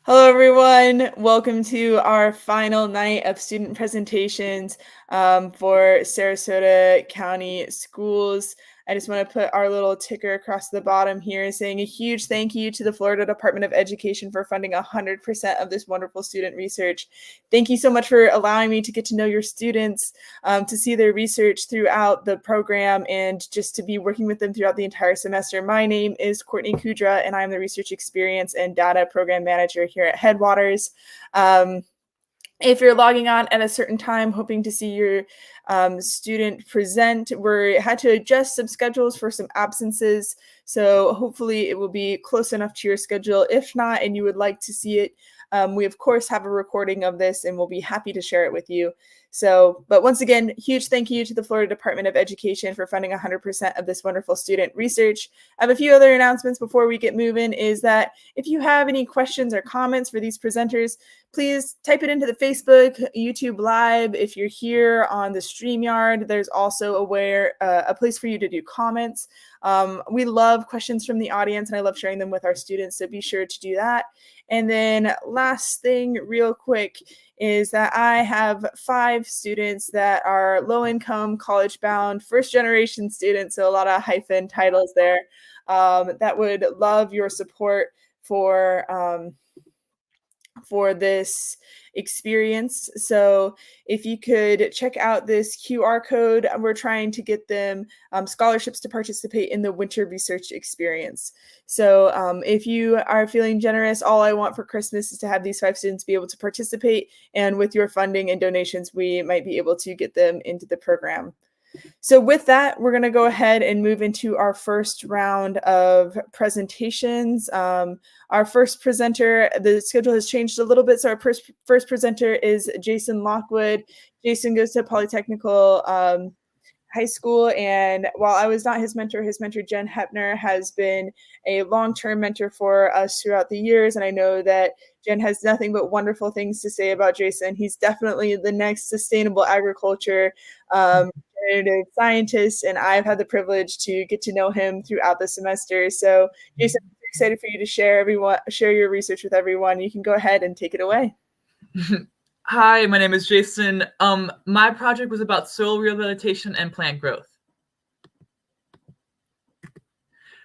Hello, everyone. Welcome to our final night of student presentations for Sarasota County Schools. I just want to put our little ticker across the bottom here saying a huge thank you to the Florida Department of Education for funding 100% of this wonderful student research. Thank you so much for allowing me to get to know your students, to see their research throughout the program, and just to be working with them throughout the entire semester. My name is Courtney Kudra, and I'm the Research Experience and Data Program Manager here at Headwaters. If you're logging on at a certain time, hoping to see your student present, we had to adjust some schedules for some absences. So hopefully it will be close enough to your schedule. If not, and you would like to see it, we of course have a recording of this and we'll be happy to share it with you. But once again, huge thank you to the Florida Department of Education for funding 100% of this wonderful student research. I have a few other announcements before we get moving, is that if you have any questions or comments for these presenters, please type it into the Facebook, YouTube Live. If you're here on the StreamYard, there's also a place for you to do comments. We love questions from the audience, and I love sharing them with our students, so be sure to do that. And then last thing, real quick, is that I have 5 students that are low-income, college-bound, first-generation students, so a lot of hyphen titles there, that would love your support for this experience. So if you could check out this QR code, we're trying to get them scholarships to participate in the winter research experience. So if you are feeling generous, all I want for Christmas is to have these 5 students be able to participate, and with your funding and donations, we might be able to get them into the program. So with that, we're going to go ahead and move into our first round of presentations. Our first presenter, the schedule has changed a little bit. So our first presenter is Jason Lockwood. Jason goes to Polytechnical High School, and while I was not his mentor Jen Hepner has been a long-term mentor for us throughout the years, and I know that Jen has nothing but wonderful things to say about Jason. He's definitely the next sustainable agriculture regenerative scientist, and I've had the privilege to get to know him throughout the semester. So Jason, I'm excited for you to share your research with everyone. You can go ahead and take it away. Hi, my name is Jason. My project was about soil rehabilitation and plant growth.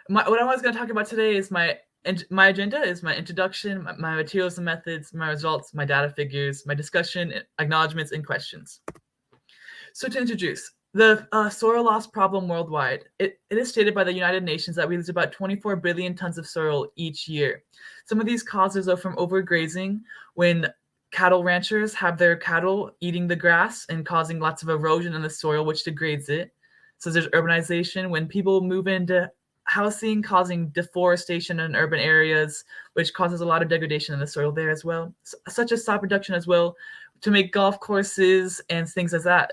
What I was going to talk about today is my agenda is my introduction, my materials and methods, my results, my data figures, my discussion, acknowledgements, and questions. So to introduce, the soil loss problem worldwide, it is stated by the United Nations that we lose about 24 billion tons of soil each year. Some of these causes are from overgrazing, when cattle ranchers have their cattle eating the grass and causing lots of erosion in the soil, which degrades it. So there's urbanization, when people move into housing, causing deforestation in urban areas, which causes a lot of degradation in the soil there as well, such as sod production as well, to make golf courses and things as that.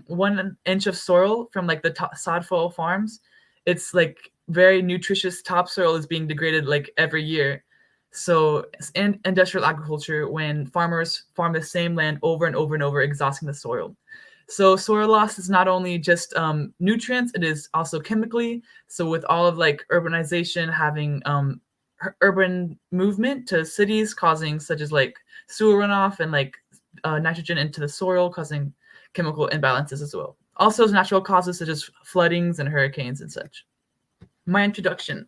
1 inch of soil from like the sod soil farms, it's like very nutritious topsoil is being degraded like every year. So, and industrial agriculture, when farmers farm the same land over and over and over, exhausting the soil. So soil loss is not only just nutrients, it is also chemically. So with all of like urbanization, having urban movement to cities, causing such as like sewer runoff and like nitrogen into the soil, causing chemical imbalances as well. Also natural causes such as floodings and hurricanes and such. My introduction.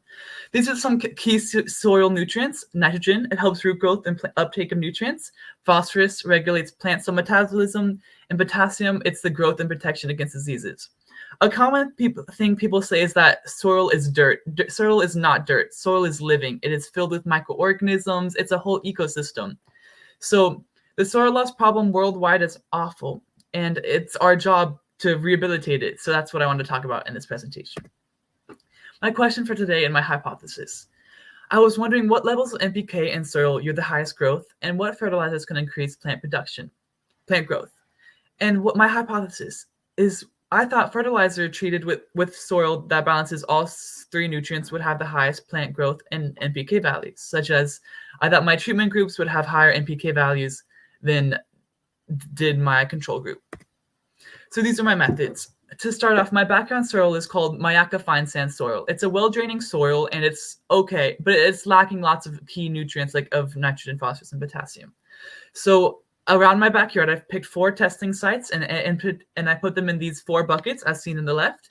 These are some key soil nutrients. Nitrogen, it helps root growth and uptake of nutrients. Phosphorus regulates plant cell metabolism. And potassium, it's the growth and protection against diseases. A common thing people say is that soil is dirt. Soil is not dirt. Soil is living. It is filled with microorganisms. It's a whole ecosystem. So the soil loss problem worldwide is awful, and it's our job to rehabilitate it. So that's what I want to talk about in this presentation. My question for today and my hypothesis. I was wondering what levels of NPK in soil yield the highest growth, and what fertilizers can increase plant growth. And what my hypothesis is, I thought fertilizer treated with soil that balances all 3 nutrients would have the highest plant growth and NPK values, such as I thought my treatment groups would have higher NPK values than did my control group. So these are my methods. to start off, my background soil is called Mayaka fine sand soil. It's a well-draining soil, and it's okay, but it's lacking lots of key nutrients like of nitrogen, phosphorus, and potassium. So around my backyard, I've picked 4 testing sites and I put them in these 4 buckets as seen in the left.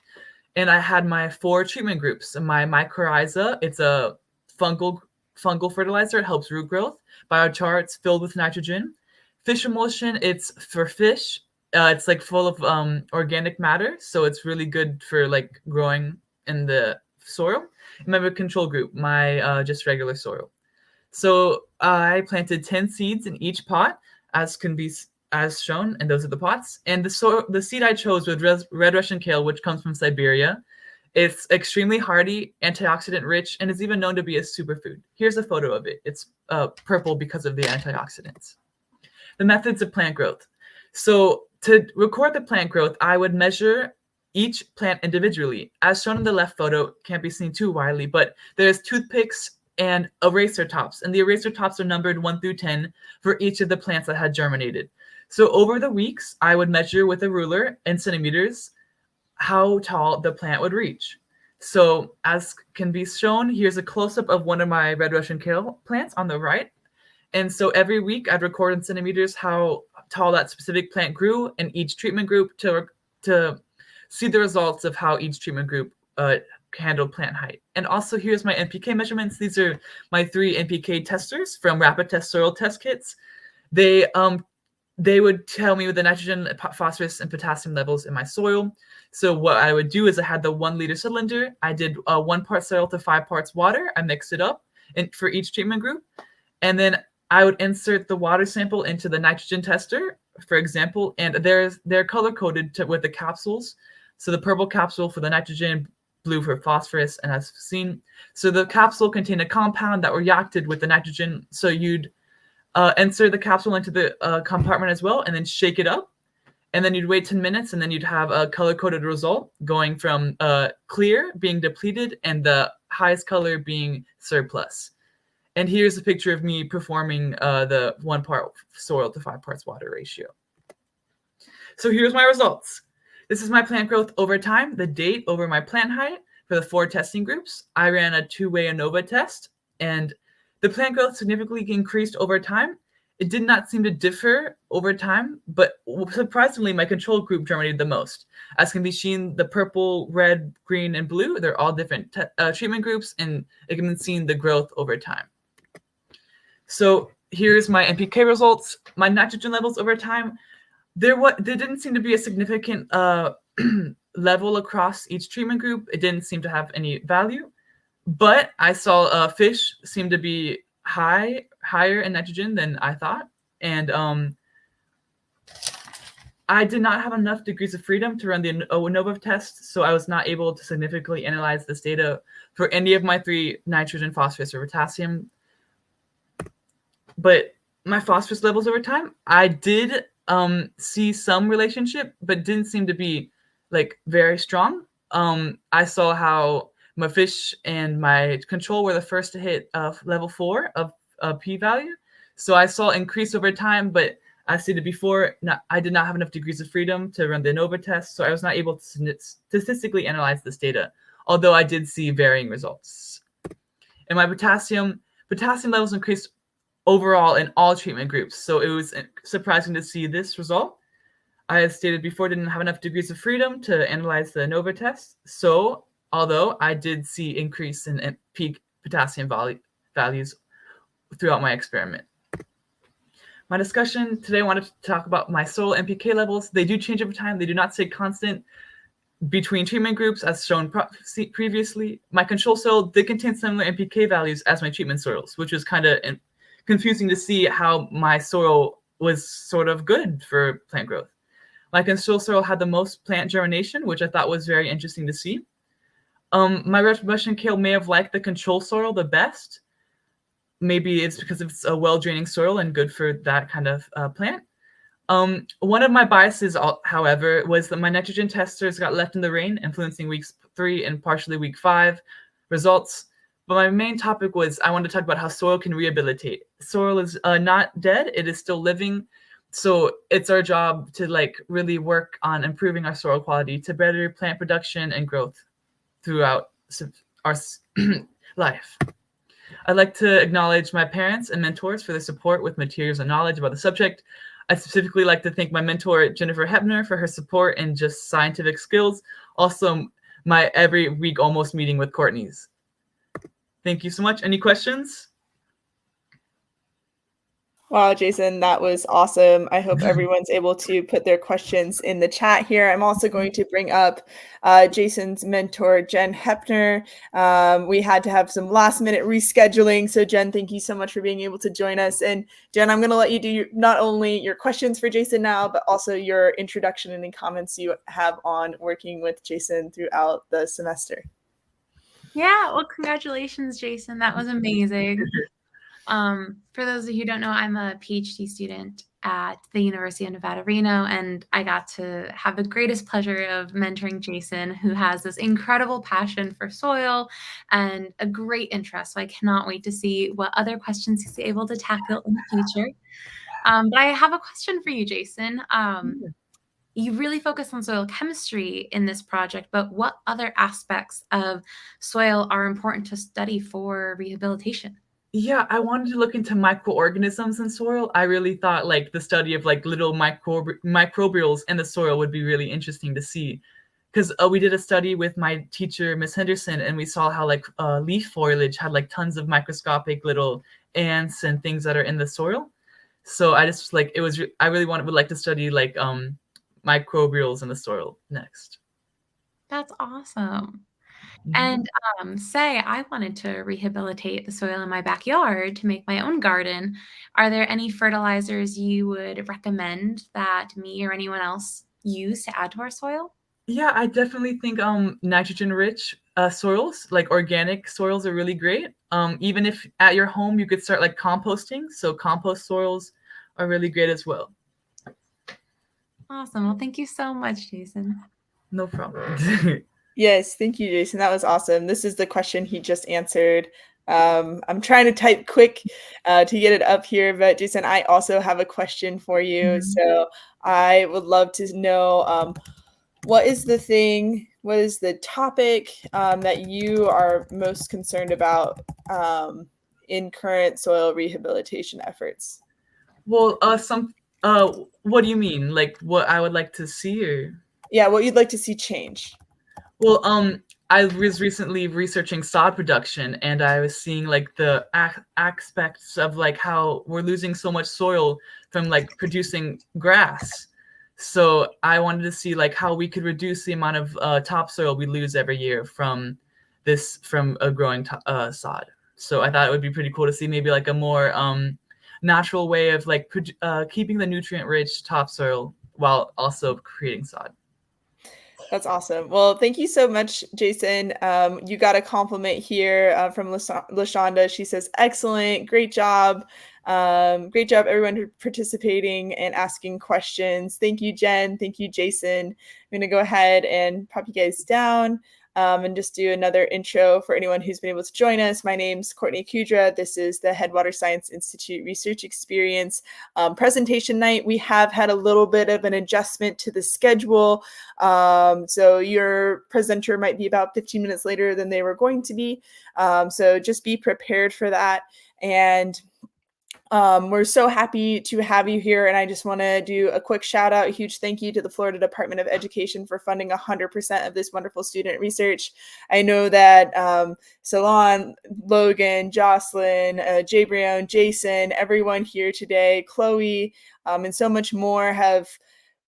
And I had my 4 treatment groups. My mycorrhiza, it's a fungal fertilizer. It helps root growth. Biochar, it's filled with nitrogen. Fish emulsion, it's for fish. It's like full of organic matter, so it's really good for like growing in the soil. And my control group, my just regular soil. So I planted 10 seeds in each pot, as can be as shown, and those are the pots. And the seed I chose was red Russian kale, which comes from Siberia. It's extremely hardy, antioxidant rich, and is even known to be a superfood. Here's a photo of it. It's purple because of the antioxidants. The methods of plant growth. So to record the plant growth, I would measure each plant individually. As shown in the left photo, can't be seen too widely, but there's toothpicks and eraser tops. And the eraser tops are numbered 1 through 10 for each of the plants that had germinated. So over the weeks, I would measure with a ruler in centimeters how tall the plant would reach. So as can be shown, here's a close-up of one of my red Russian kale plants on the right. And so every week I'd record in centimeters how tall that specific plant grew in each treatment group to see the results of how each treatment group handled plant height. And also here's my NPK measurements. These are my 3 NPK testers from Rapid Test soil test kits. They would tell me the nitrogen, phosphorus, and potassium levels in my soil. So what I would do is I had the 1 liter cylinder. I did 1 part soil to 5 parts water. I mixed it up for each treatment group. And then I would insert the water sample into the nitrogen tester, for example, and they're color-coded with the capsules. So the purple capsule for the nitrogen, blue for phosphorus, and as seen. So the capsule contained a compound that reacted with the nitrogen. So you'd insert the capsule into the compartment as well, and then shake it up. And then you'd wait 10 minutes, and then you'd have a color-coded result going from clear being depleted and the highest color being surplus. And here's a picture of me performing the 1 part soil to 5 parts water ratio. So here's my results. This is my plant growth over time, the date over my plant height for the 4 testing groups. I ran a 2-way ANOVA test, and the plant growth significantly increased over time. It did not seem to differ over time, but surprisingly, my control group germinated the most. As can be seen, the purple, red, green, and blue, they're all different treatment groups, and it can be seen the growth over time. So here's my NPK results. My nitrogen levels over time, there didn't seem to be a significant level across each treatment group. It didn't seem to have any value, but I saw fish seem to be higher in nitrogen than I thought, and I did not have enough degrees of freedom to run the ANOVA test, so I was not able to significantly analyze this data for any of my 3 nitrogen, phosphorus, or potassium. But my phosphorus levels over time, I did see some relationship, but didn't seem to be like very strong. I saw how my fish and my control were the first to hit level 4 of p-value. So I saw increase over time, but as stated before, I did not have enough degrees of freedom to run the ANOVA test, so I was not able to statistically analyze this data, although I did see varying results. And my potassium levels increased overall in all treatment groups, so it was surprising to see this result. I, as stated before, didn't have enough degrees of freedom to analyze the ANOVA test, so although I did see increase in peak potassium values throughout my experiment. My discussion today, I wanted to talk about my soil NPK levels. They do change over time. They do not stay constant between treatment groups as shown previously. My control soil did contain similar NPK values as my treatment soils, which was kind of confusing to see how my soil was sort of good for plant growth. My control soil had the most plant germination, which I thought was very interesting to see. My red Russian kale may have liked the control soil the best. Maybe it's because it's a well-draining soil and good for that kind of plant. One of my biases, however, was that my nitrogen testers got left in the rain, influencing weeks 3 and partially week 5 results. But my main topic was I wanted to talk about how soil can rehabilitate. Soil is not dead. It is still living. So it's our job to like really work on improving our soil quality to better plant production and growth throughout our life. I'd like to acknowledge my parents and mentors for their support with materials and knowledge about the subject. I specifically like to thank my mentor, Jennifer Hepner, for her support and just scientific skills. Also, my every week almost meeting with Courtney's. Thank you so much. Any questions? Wow, Jason, that was awesome. I hope everyone's able to put their questions in the chat here. I'm also going to bring up Jason's mentor, Jen Hepner. We had to have some last minute rescheduling. So Jen, thank you so much for being able to join us. And Jen, I'm going to let you do not only your questions for Jason now, but also your introduction and any comments you have on working with Jason throughout the semester. Yeah, well, congratulations, Jason. That was amazing. For those of you who don't know, I'm a PhD student at the University of Nevada, Reno, and I got to have the greatest pleasure of mentoring Jason, who has this incredible passion for soil and a great interest. So I cannot wait to see what other questions he's able to tackle in the future. But I have a question for you, Jason. You really focus on soil chemistry in this project, but what other aspects of soil are important to study for rehabilitation? Yeah, I wanted to look into microorganisms in soil. I really thought like the study of like little microbials in the soil would be really interesting to see. Because we did a study with my teacher, Miss Henderson, and we saw how like leaf foliage had like tons of microscopic little ants and things that are in the soil. So I just like I really would like to study like microbials in the soil next. That's awesome. And say I wanted to rehabilitate the soil in my backyard to make my own garden. Are there any fertilizers you would recommend that me or anyone else use to add to our soil? Yeah, I definitely think nitrogen-rich soils, like organic soils, are really great. Even if at your home you could start like composting, so compost soils are really great as well. Awesome. Well, thank you so much, Jason. No problem. Yes, thank you, Jason. That was awesome. This is the question he just answered. I'm trying to type quick to get it up here, but Jason, I also have a question for you. So I would love to know what is the topic that you are most concerned about in current soil rehabilitation efforts? Well, what do you mean? Like what I would like to see or? Yeah, what you'd like to see change. Well, I was recently researching sod production, and I was seeing like the aspects of like how we're losing so much soil from like producing grass. So I wanted to see like how we could reduce the amount of topsoil we lose every year from a growing sod. So I thought it would be pretty cool to see maybe like a more natural way of like keeping the nutrient-rich topsoil while also creating sod. That's awesome. Well, thank you so much, Jason. You got a compliment here from LaShonda. She says, excellent, great job. Great job, everyone who participating and asking questions. Thank you, Jen. Thank you, Jason. I'm going to go ahead and pop you guys down and just do another intro for anyone who's been able to join us. My name's Courtney Kudra. This is the Headwater Science Institute Research Experience presentation night. We have had a little bit of an adjustment to the schedule. So your presenter might be about 15 minutes later than they were going to be. So just be prepared for that. And we're so happy to have you here. And I just want to do a quick shout out, a huge thank you to the Florida Department of Education for funding 100% of this wonderful student research. I know that Salon, Logan, Jocelyn, Jay Brown, Jason, everyone here today, Chloe, and so much more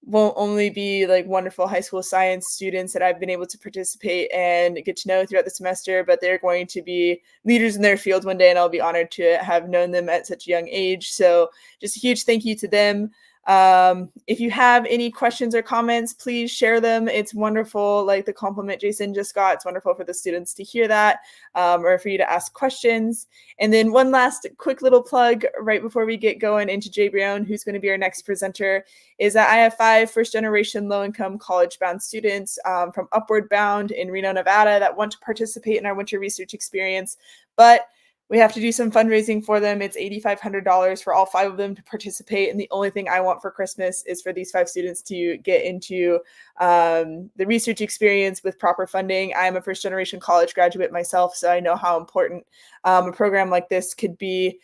won't only be like wonderful high school science students that I've been able to participate and get to know throughout the semester, but they're going to be leaders in their field one day, and I'll be honored to have known them at such a young age. So just a huge thank you to them. If you have any questions or comments, please share them. It's wonderful, like the compliment Jason just got. It's wonderful for the students to hear that or for you to ask questions. And then one last quick little plug right before we get going into Jay Brown, who's going to be our next presenter, is that I have 5 first-generation low-income college-bound students from Upward Bound in Reno, Nevada that want to participate in our winter research experience, but We have to do some fundraising for them. It's $8,500 for all 5 of them to participate, and the only thing I want for Christmas is for these 5 students to get into the research experience with proper funding. I'm a first-generation college graduate myself, so I know how important a program like this could be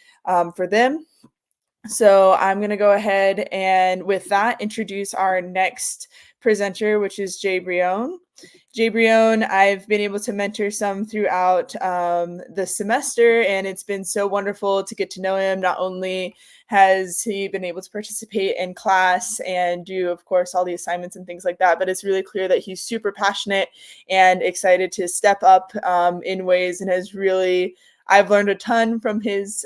for them. So I'm going to go ahead and with that introduce our next presenter, which is Jay Brion. Jay Brion, I've been able to mentor some throughout the semester, and it's been so wonderful to get to know him. Not only has he been able to participate in class and do, of course, all the assignments and things like that, but it's really clear that he's super passionate and excited to step up in ways, and has really, I've learned a ton from his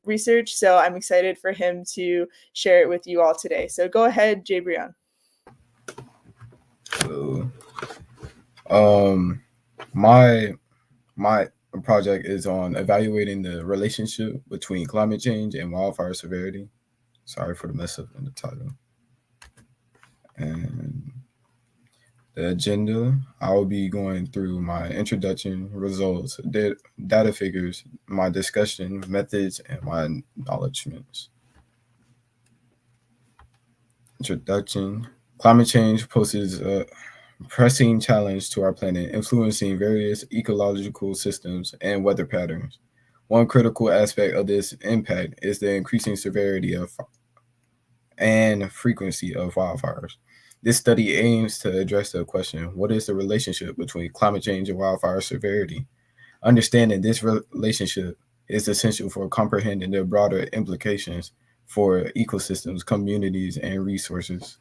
research, so I'm excited for him to share it with you all today. So go ahead, Jay Brion. So, my project is on evaluating the relationship between climate change and wildfire severity. Sorry for the mess up in the title. And the agenda, I will be going through my introduction, results, data figures, my discussion, methods, and my acknowledgements. Introduction. Climate change poses a pressing challenge to our planet, influencing various ecological systems and weather patterns. One critical aspect of this impact is the increasing severity of and frequency of wildfires. This study aims to address the question, what is the relationship between climate change and wildfire severity? Understanding this relationship is essential for comprehending the broader implications for ecosystems, communities, and resources.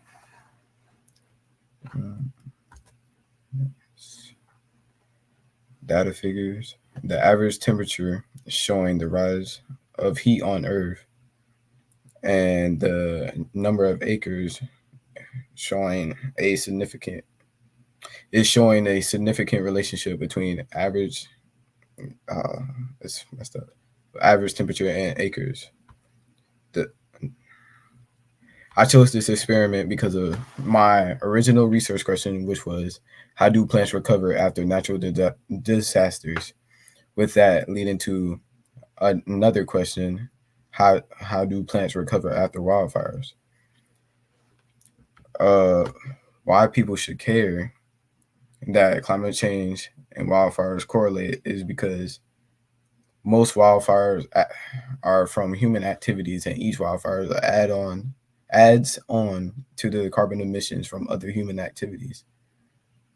Data figures. The average temperature showing the rise of heat on Earth, and the number of acres showing a significant relationship between average it's messed up, average temperature and acres. I chose this experiment because of my original research question, which was, how do plants recover after natural disasters? With that leading to another question, how do plants recover after wildfires? Why people should care that climate change and wildfires correlate is because most wildfires are from human activities, and each wildfire adds on to the carbon emissions from other human activities,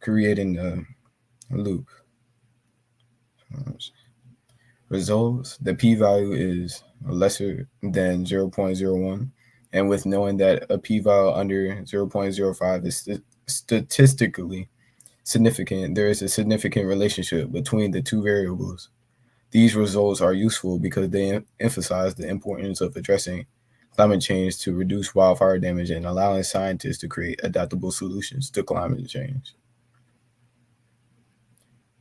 creating a loop. Results, the p-value is lesser than 0.01, and with knowing that a p-value under 0.05 is statistically significant, there is a significant relationship between the two variables. These results are useful because they emphasize the importance of addressing climate change to reduce wildfire damage and allowing scientists to create adaptable solutions to climate change.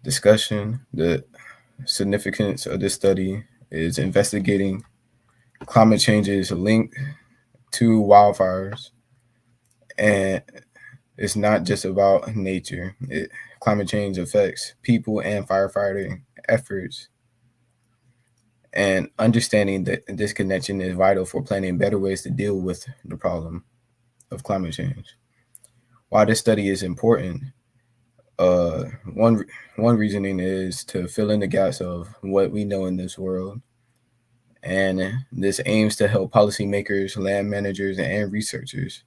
Discussion. The significance of this study is investigating climate change's link to wildfires, and it's not just about nature. Climate change affects people and firefighting efforts, and understanding that this connection is vital for planning better ways to deal with the problem of climate change. Why this study is important, one reasoning is to fill in the gaps of what we know in this world, and this aims to help policymakers, land managers, and researchers.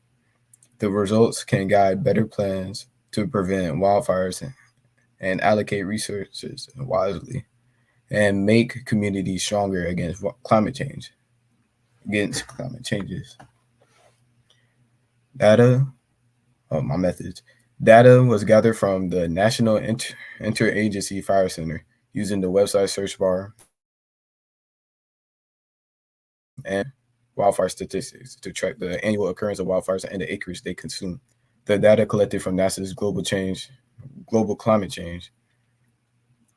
The results can guide better plans to prevent wildfires and allocate resources wisely, and make communities stronger against climate changes. Data, my methods. Data was gathered from the National Interagency Fire Center using the website search bar and wildfire statistics to track the annual occurrence of wildfires and the acreage they consume. The data collected from NASA's Global Climate Change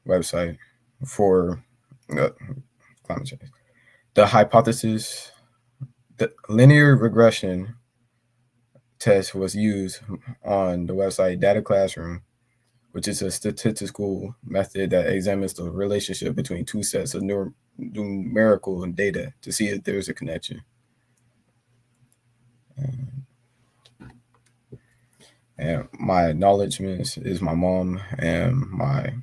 website for climate change. The hypothesis, the linear regression test was used on the website Data Classroom, which is a statistical method that examines the relationship between two sets of numerical data to see if there's a connection. And my acknowledgements is my mom and my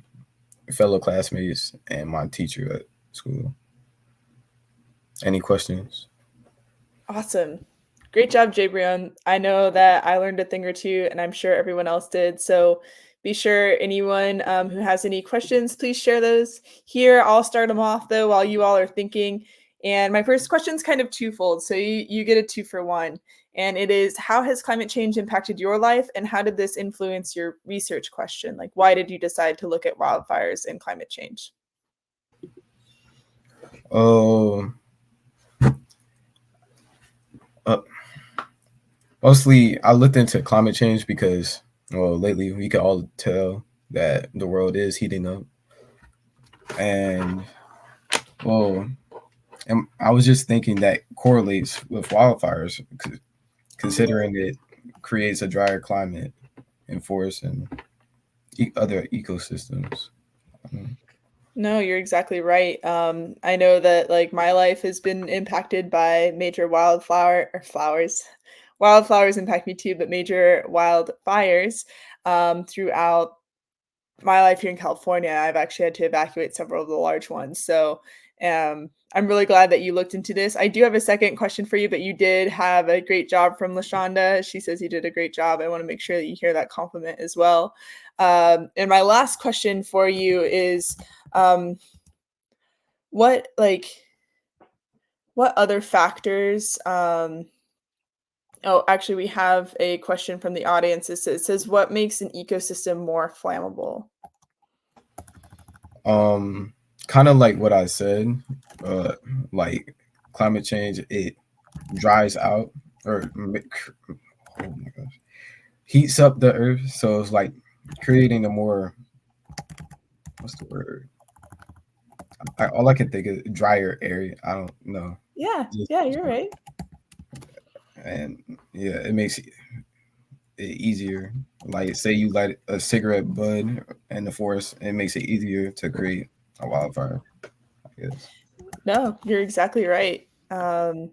fellow classmates and my teacher at school. Any questions? Awesome. Great job, Jabrion. I know that I learned a thing or two, and I'm sure everyone else did. So be sure anyone who has any questions, please share those here. I'll start them off, though, while you all are thinking. And my first question is kind of twofold. So you get a 2-for-1. And it is, how has climate change impacted your life? And how did this influence your research question? Like, why did you decide to look at wildfires and climate change? Mostly, I looked into climate change because, well, lately we can all tell that the world is heating up. And, well, and I was just thinking that correlates with wildfires, considering it creates a drier climate in forests and other ecosystems. No, you're exactly right. I know that like my life has been impacted by major flowers. Wildflowers impact me too, but major wildfires throughout my life here in California. I've actually had to evacuate several of the large ones. So I'm really glad that you looked into this. I do have a second question for you, but you did have a great job from LaShonda. She says you did a great job. I want to make sure that you hear that compliment as well. And my last question for you is, what other factors? Oh, actually, we have a question from the audience. It says, what makes an ecosystem more flammable? Kind of like what I said, like climate change, it dries out or oh my gosh, heats up the earth. So it's like creating a more, what's the word? All I can think is drier area. I don't know. Yeah, you're right. And yeah, it makes it easier. Like say you light a cigarette bud in the forest, it makes it easier to create a wildfire, I guess. No, you're exactly right. My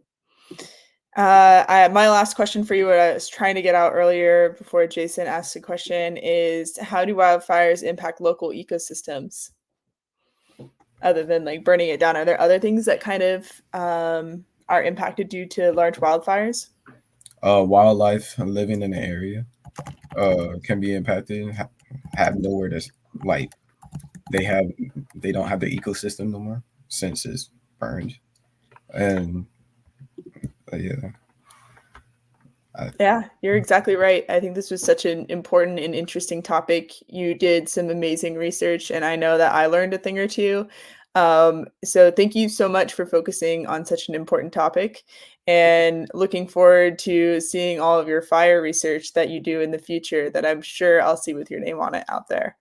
last question for you, what I was trying to get out earlier before Jason asked the question, is how do wildfires impact local ecosystems? Other than like burning it down, are there other things that kind of are impacted due to large wildfires? Wildlife living in the area can be impacted. Have nowhere to like they don't have the ecosystem no more since it's burned, and yeah. Yeah, you're exactly right. I think this was such an important and interesting topic. You did some amazing research, and I know that I learned a thing or two. So thank you so much for focusing on such an important topic, and looking forward to seeing all of your fire research that you do in the future that I'm sure I'll see with your name on it out there.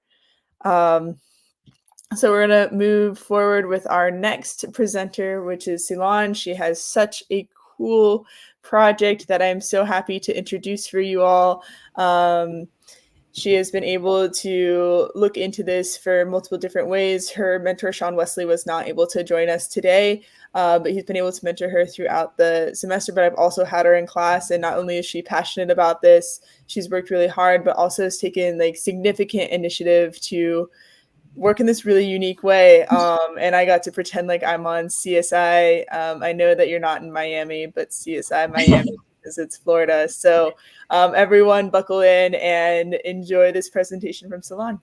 So we're going to move forward with our next presenter, which is Ceylon. She has such a cool project that I'm so happy to introduce for you all. She has been able to look into this for multiple different ways. Her mentor, Sean Wesley, was not able to join us today, but he's been able to mentor her throughout the semester. But I've also had her in class, and not only is she passionate about this, she's worked really hard, but also has taken like significant initiative to work in this really unique way. And I got to pretend like I'm on CSI. I know that you're not in Miami, but CSI Miami because it's Florida. So everyone buckle in and enjoy this presentation from Ceylon.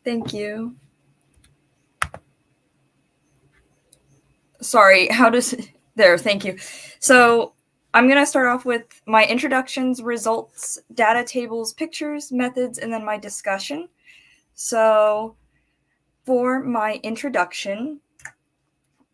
Thank you. Sorry, thank you. So I'm going to start off with my introductions, results, data tables, pictures, methods, and then my discussion. So for my introduction,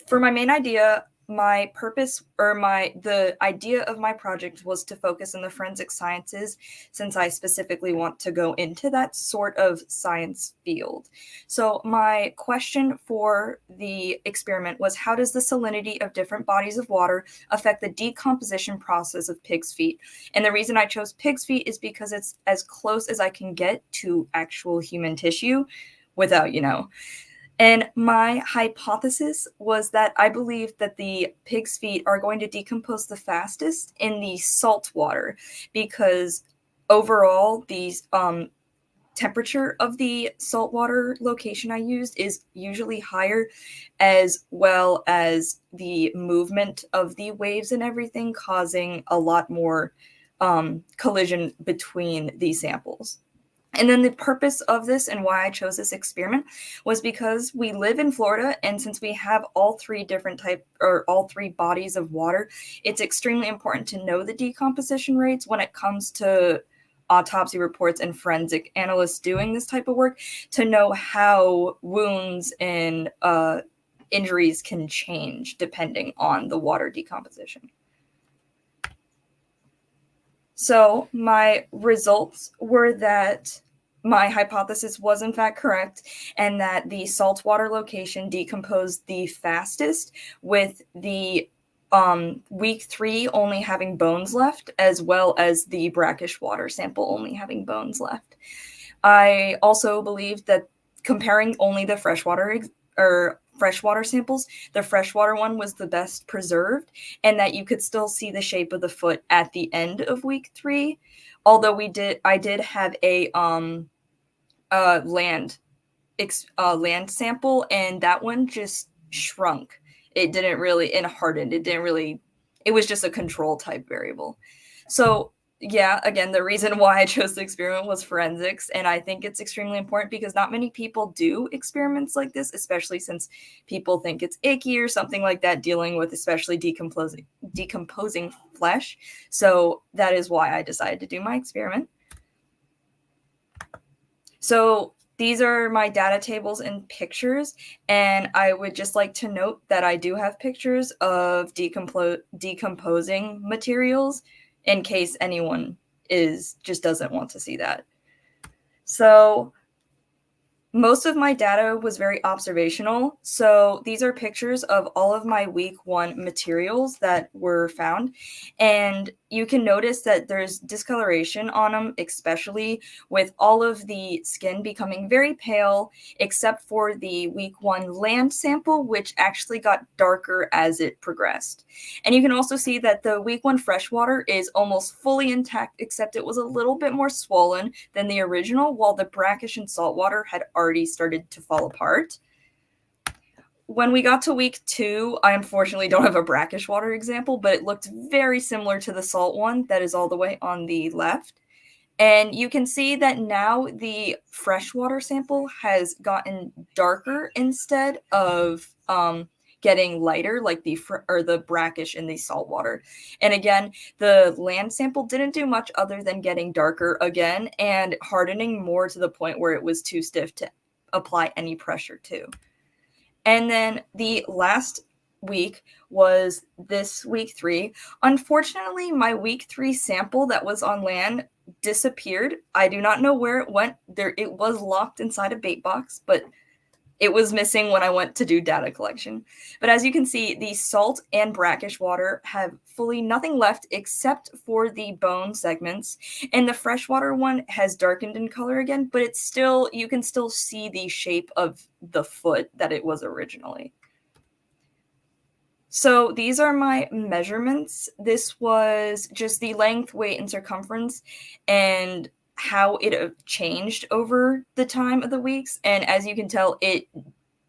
for my main idea, my purpose or the idea of my project was to focus on the forensic sciences, since I specifically want to go into that sort of science field. So my question for the experiment was, how does the salinity of different bodies of water affect the decomposition process of pig's feet? And the reason I chose pig's feet is because it's as close as I can get to actual human tissue without, And my hypothesis was that I believed that the pig's feet are going to decompose the fastest in the salt water, because overall the temperature of the saltwater location I used is usually higher, as well as the movement of the waves and everything, causing a lot more collision between these samples. And then the purpose of this and why I chose this experiment was because we live in Florida, and since we have all three bodies of water, it's extremely important to know the decomposition rates when it comes to autopsy reports and forensic analysts doing this type of work, to know how wounds and injuries can change depending on the water decomposition. So my results were that my hypothesis was in fact correct, and that the saltwater location decomposed the fastest, with the week 3 only having bones left, as well as the brackish water sample only having bones left. I also believe that comparing only the freshwater samples, the freshwater one was the best preserved, and that you could still see the shape of the foot at the end of week 3. Although I did have a land sample, and that one just shrunk. It didn't really, and hardened. It was just a control type variable. So yeah, again, the reason why I chose the experiment was forensics, and I think it's extremely important because not many people do experiments like this, especially since people think it's icky or something like that, dealing with especially decomposing flesh. So that is why I decided to do my experiment. So these are my data tables and pictures, and I would just like to note that I do have pictures of decomposing materials, in case anyone just doesn't want to see that. So most of my data was very observational. So these are pictures of all of my week 1 materials that were found. And you can notice that there's discoloration on them, especially with all of the skin becoming very pale, except for the week 1 land sample, which actually got darker as it progressed. And you can also see that the week 1 freshwater is almost fully intact, except it was a little bit more swollen than the original, while the brackish and saltwater had already started to fall apart. When we got to week 2, I unfortunately don't have a brackish water example, but it looked very similar to the salt one that is all the way on the left. And you can see that now the freshwater sample has gotten darker instead of getting lighter, like the brackish in the saltwater. And again, the land sample didn't do much other than getting darker again and hardening more to the point where it was too stiff to apply any pressure to. And then the last week was this week 3. Unfortunately, my week 3 sample that was on land disappeared. I do not know where it went. It was locked inside a bait box, but it was missing when I went to do data collection. But as you can see, the salt and brackish water have fully nothing left except for the bone segments. And the freshwater one has darkened in color again, but you can still see the shape of the foot that it was originally. So these are my measurements. This was just the length, weight, and circumference, and how it changed over the time of the weeks. And as you can tell, it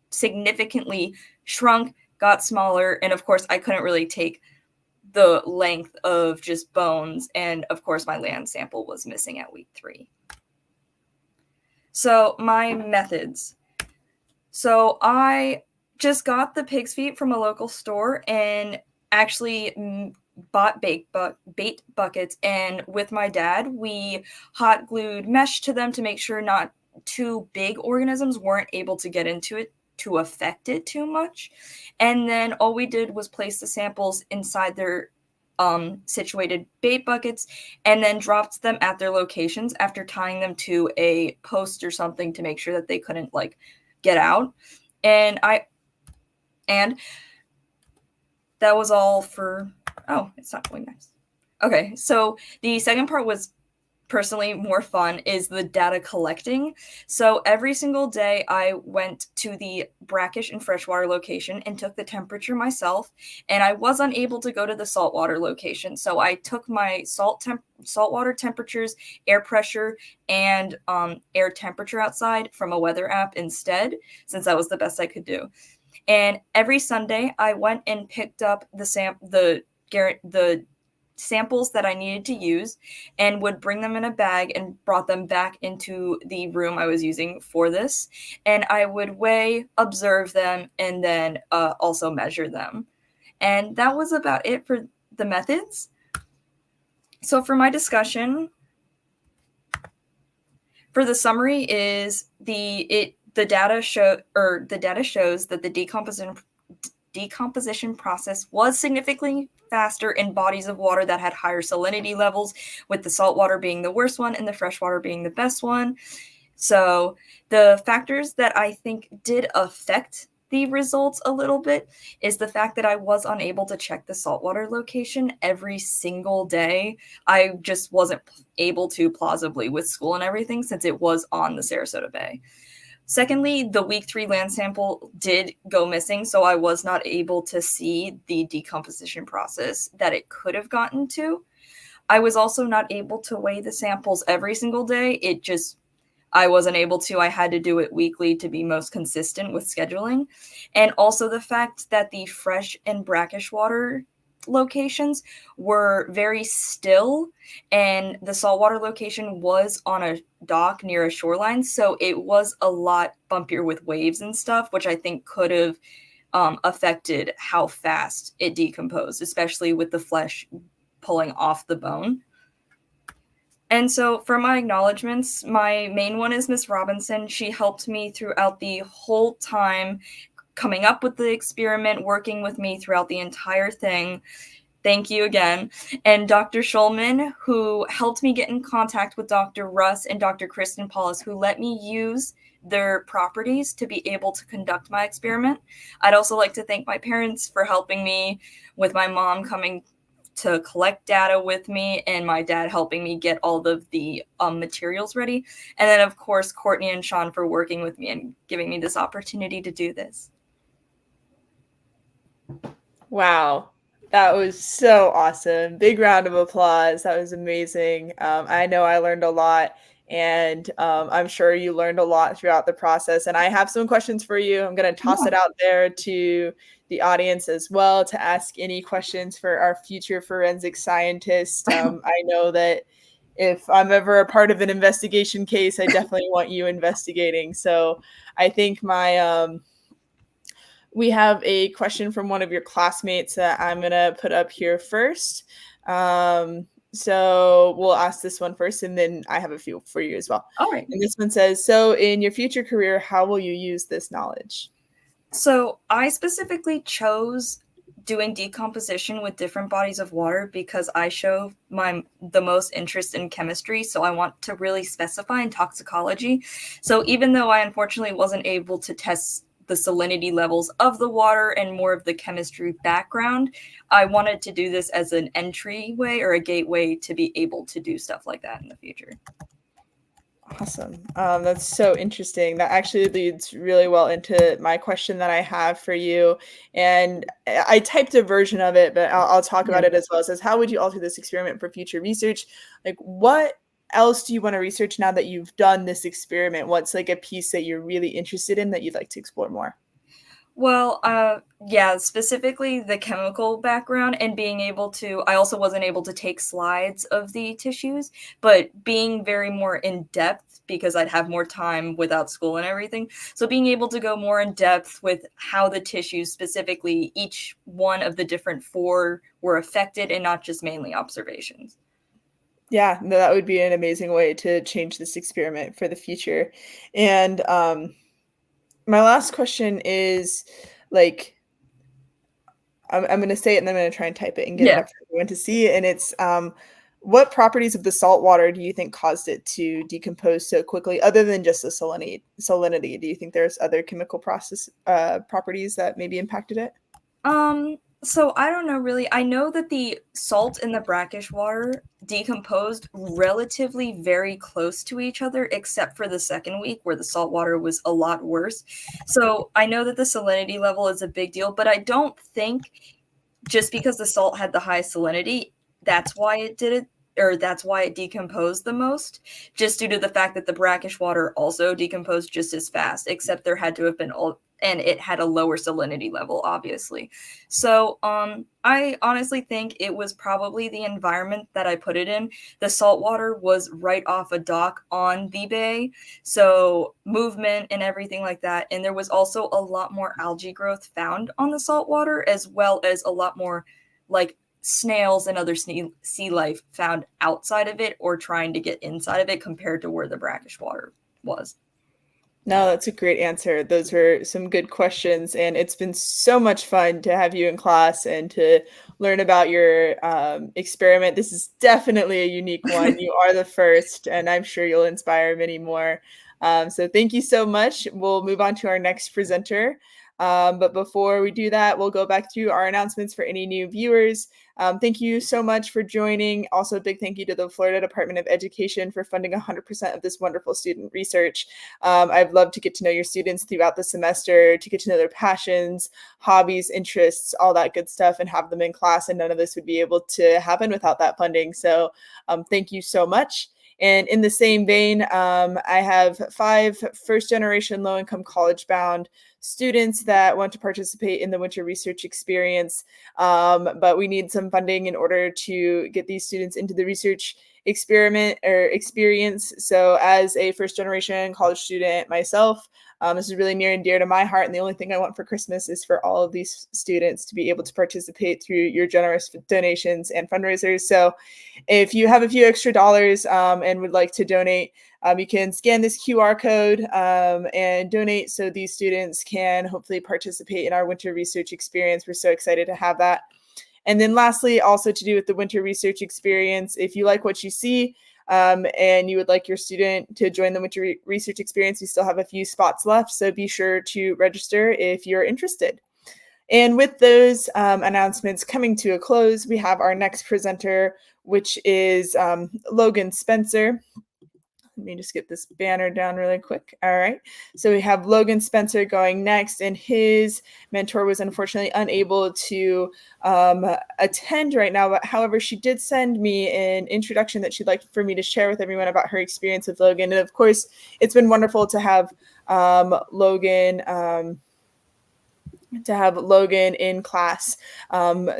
significantly shrunk, got smaller, and of course I couldn't really take the length of just bones, and of course my land sample was missing at week 3. So my methods. So I just got the pig's feet from a local store and actually bought bait buckets, and with my dad we hot glued mesh to them to make sure not too big organisms weren't able to get into it to affect it too much. And then all we did was place the samples inside their situated bait buckets, and then dropped them at their locations after tying them to a post or something to make sure that they couldn't get out. And that was all for, oh, it's not going nice. Okay, so the second part was personally more fun is the data collecting. So every single day I went to the brackish and freshwater location and took the temperature myself, and I was unable to go to the saltwater location. So I took my saltwater temperatures, air pressure, and air temperature outside from a weather app instead, since that was the best I could do. And every Sunday I went and picked up the samples that I needed to use and would bring them in a bag and brought them back into the room I was using for this. And I would weigh, observe them, and then also measure them. And that was about it for the methods. So for my discussion, for the summary is the data shows that the decomposition process was significantly faster in bodies of water that had higher salinity levels, with the saltwater being the worst one and the freshwater being the best one. So the factors that I think did affect the results a little bit is the fact that I was unable to check the saltwater location every single day. I just wasn't able to plausibly with school and everything, since it was on the Sarasota Bay. Secondly, the week 3 land sample did go missing, so I was not able to see the decomposition process that it could have gotten to. I was also not able to weigh the samples every single day. I wasn't able to. I had to do it weekly to be most consistent with scheduling. And also the fact that the fresh and brackish water locations were very still, and the saltwater location was on a dock near a shoreline, so it was a lot bumpier with waves and stuff, which I think could have affected how fast it decomposed, especially with the flesh pulling off the bone. And so for my acknowledgements, my main one is Miss Robinson. She helped me throughout the whole time, coming up with the experiment, working with me throughout the entire thing. Thank you again. And Dr. Schulman, who helped me get in contact with Dr. Russ and Dr. Kristen Paulus, who let me use their properties to be able to conduct my experiment. I'd also like to thank my parents for helping me, with my mom coming to collect data with me and my dad helping me get all of the materials ready. And then, of course, Courtney and Sean for working with me and giving me this opportunity to do this. Wow. That was so awesome. Big round of applause. That was amazing. I know I learned a lot, and I'm sure you learned a lot throughout the process. And I have some questions for you. I'm going to toss it out there to the audience as well to ask any questions for our future forensic scientist. I know that if I'm ever a part of an investigation case, I definitely want you investigating. So I think we have a question from one of your classmates that I'm going to put up here first. So we'll ask this one first, and then I have a few for you as well. All right. And this one says, so in your future career, how will you use this knowledge? So I specifically chose doing decomposition with different bodies of water because I show the most interest in chemistry. So I want to really specify in toxicology. So even though I unfortunately wasn't able to test the salinity levels of the water and more of the chemistry background, I wanted to do this as an entryway or a gateway to be able to do stuff like that in the future. Awesome. That's so interesting. That actually leads really well into my question that I have for you. And I typed a version of it, but I'll talk about it as well. It says, how would you alter this experiment for future research? Like, what else do you want to research now that you've done this experiment? What's like a piece that you're really interested in that you'd like to explore more? Well, yeah, specifically the chemical background and being able to, I also wasn't able to take slides of the tissues, but being very more in depth because I'd have more time without school and everything. So being able to go more in depth with how the tissues, specifically each one of the different 4 were affected and not just mainly observations. Yeah, no, that would be an amazing way to change this experiment for the future. And my last question is, like, I'm going to say it and then I'm going to try and type it and get it up for everyone to see. And it's, what properties of the salt water do you think caused it to decompose so quickly, other than just the salinity? Do you think there's other chemical process properties that maybe impacted it? So I don't know really. I know that the salt and the brackish water decomposed relatively very close to each other, except for the second week where the salt water was a lot worse. So I know that the salinity level is a big deal, but I don't think just because the salt had the high salinity, that's why it did it, or that's why it decomposed the most, just due to the fact that the brackish water also decomposed just as fast, except there had to have been and it had a lower salinity level, obviously. So I honestly think it was probably the environment that I put it in. The salt water was right off a dock on the bay, so movement and everything like that. And there was also a lot more algae growth found on the salt water, as well as a lot more like snails and other sea life found outside of it or trying to get inside of it compared to where the brackish water was. No, that's a great answer. Those were some good questions, and it's been so much fun to have you in class and to learn about your experiment. This is definitely a unique one. You are the first, and I'm sure you'll inspire many more. So thank you so much. We'll move on to our next presenter. But before we do that, we'll go back through our announcements for any new viewers. Thank you so much for joining. Also, a big thank you to the Florida Department of Education for funding 100% of this wonderful student research. I've loved to get to know your students throughout the semester, to get to know their passions, hobbies, interests, all that good stuff, and have them in class. And none of this would be able to happen without that funding. So thank you so much. And in the same vein, I have 5 first-generation low-income college-bound students that want to participate in the winter research experience, but we need some funding in order to get these students into the research experiment or experience. So as a first-generation college student myself, this is really near and dear to my heart, and the only thing I want for Christmas is for all of these students to be able to participate through your generous donations and fundraisers. So if you have a few extra dollars and would like to donate, you can scan this QR code and donate so these students can hopefully participate in our winter research experience. We're so excited to have that. And then lastly, also to do with the winter research experience, if you like what you see and you would like your student to join the winter research experience, we still have a few spots left. So be sure to register if you're interested. And with those announcements coming to a close, we have our next presenter, which is Logan Spencer. Let me just get this banner down really quick. All right. So we have Logan Spencer going next, and his mentor was unfortunately unable to attend right now. But however, she did send me an introduction that she'd like for me to share with everyone about her experience with Logan. And of course, it's been wonderful to have Logan in class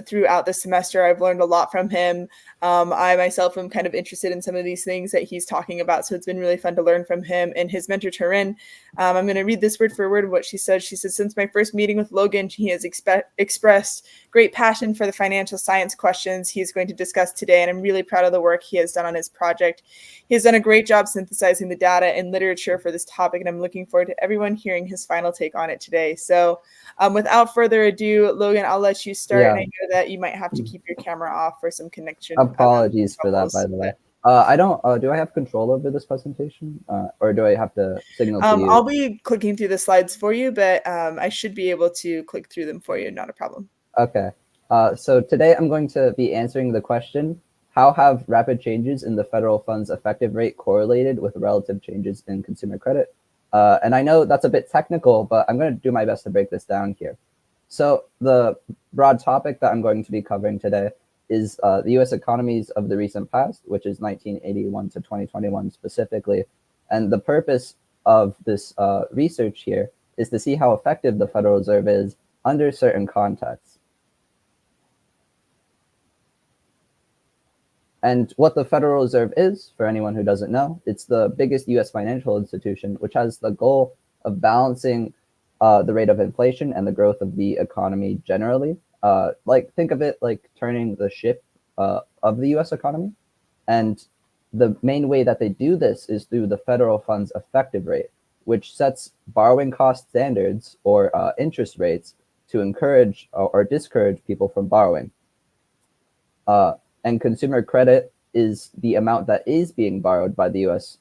throughout the semester. I've learned a lot from him. I myself am kind of interested in some of these things that he's talking about, so it's been really fun to learn from him and his mentor, Turin. I'm going to read this word for word of what she said. She said, since my first meeting with Logan, he has expressed great passion for the financial science questions he is going to discuss today, and I'm really proud of the work he has done on his project. He has done a great job synthesizing the data and literature for this topic, and I'm looking forward to everyone hearing his final take on it today. So without further ado, Logan, I'll let you start. And I know that you might have to keep your camera off for some connection. Apologies for that, by the way. I don't. Do I have control over this presentation, or do I have to signal to you? I'll be clicking through the slides for you, but I should be able to click through them for you. Not a problem. Okay. So today I'm going to be answering the question: how have rapid changes in the federal funds effective rate correlated with relative changes in consumer credit? And I know that's a bit technical, but I'm going to do my best to break this down here. So the broad topic that I'm going to be covering today is the U.S. economies of the recent past, which is 1981 to 2021 specifically. And the purpose of this research here is to see how effective the Federal Reserve is under certain contexts. And what the Federal Reserve is, for anyone who doesn't know, it's the biggest U.S. financial institution, which has the goal of balancing the rate of inflation and the growth of the economy generally. Like, think of it like turning the ship of the U.S. economy. And the main way that they do this is through the federal funds effective rate, which sets borrowing cost standards or interest rates to encourage or discourage people from borrowing. And consumer credit is the amount that is being borrowed by the U.S.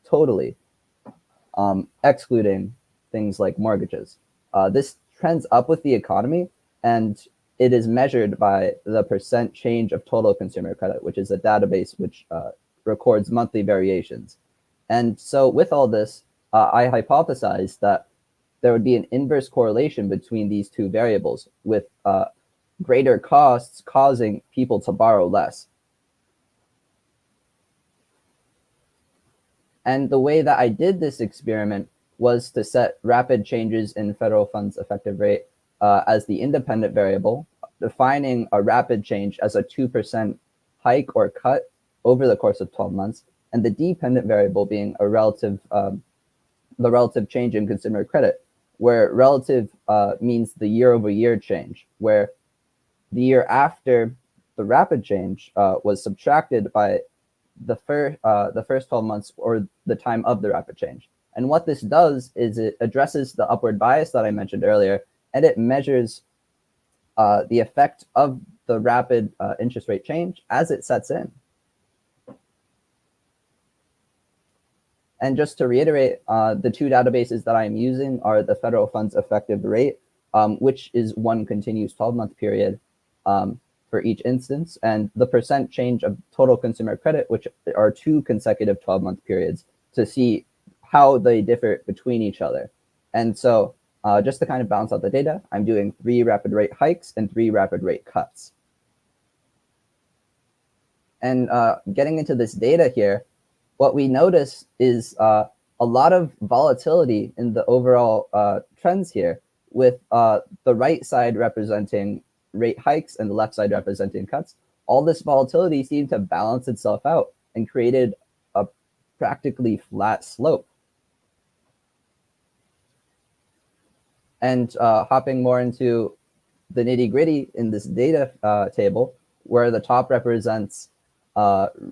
Totally, excluding things like mortgages. This trends up with the economy, and it is measured by the percent change of total consumer credit, which is a database which records monthly variations. And so with all this, I hypothesized that there would be an inverse correlation between these two variables, with greater costs causing people to borrow less. And the way that I did this experiment was to set rapid changes in federal funds effective rate as the independent variable, defining a rapid change as a 2% hike or cut over the course of 12 months, and the dependent variable being a relative, the relative change in consumer credit, where relative means the year-over-year change, where the year after the rapid change was subtracted by the first 12 months or the time of the rapid change. And what this does is it addresses the upward bias that I mentioned earlier, and it measures the effect of the rapid interest rate change as it sets in. And just to reiterate, the two databases that I'm using are the federal funds effective rate, which is one continuous 12-month period for each instance, and the percent change of total consumer credit, which are two consecutive 12-month periods, to see how they differ between each other. And so just to kind of balance out the data, I'm doing 3 rapid rate hikes and 3 rapid rate cuts. And getting into this data here, what we notice is a lot of volatility in the overall trends here, with the right side representing rate hikes and the left side representing cuts. All this volatility seemed to balance itself out and created a practically flat slope. And hopping more into the nitty-gritty in this data table, where the top represents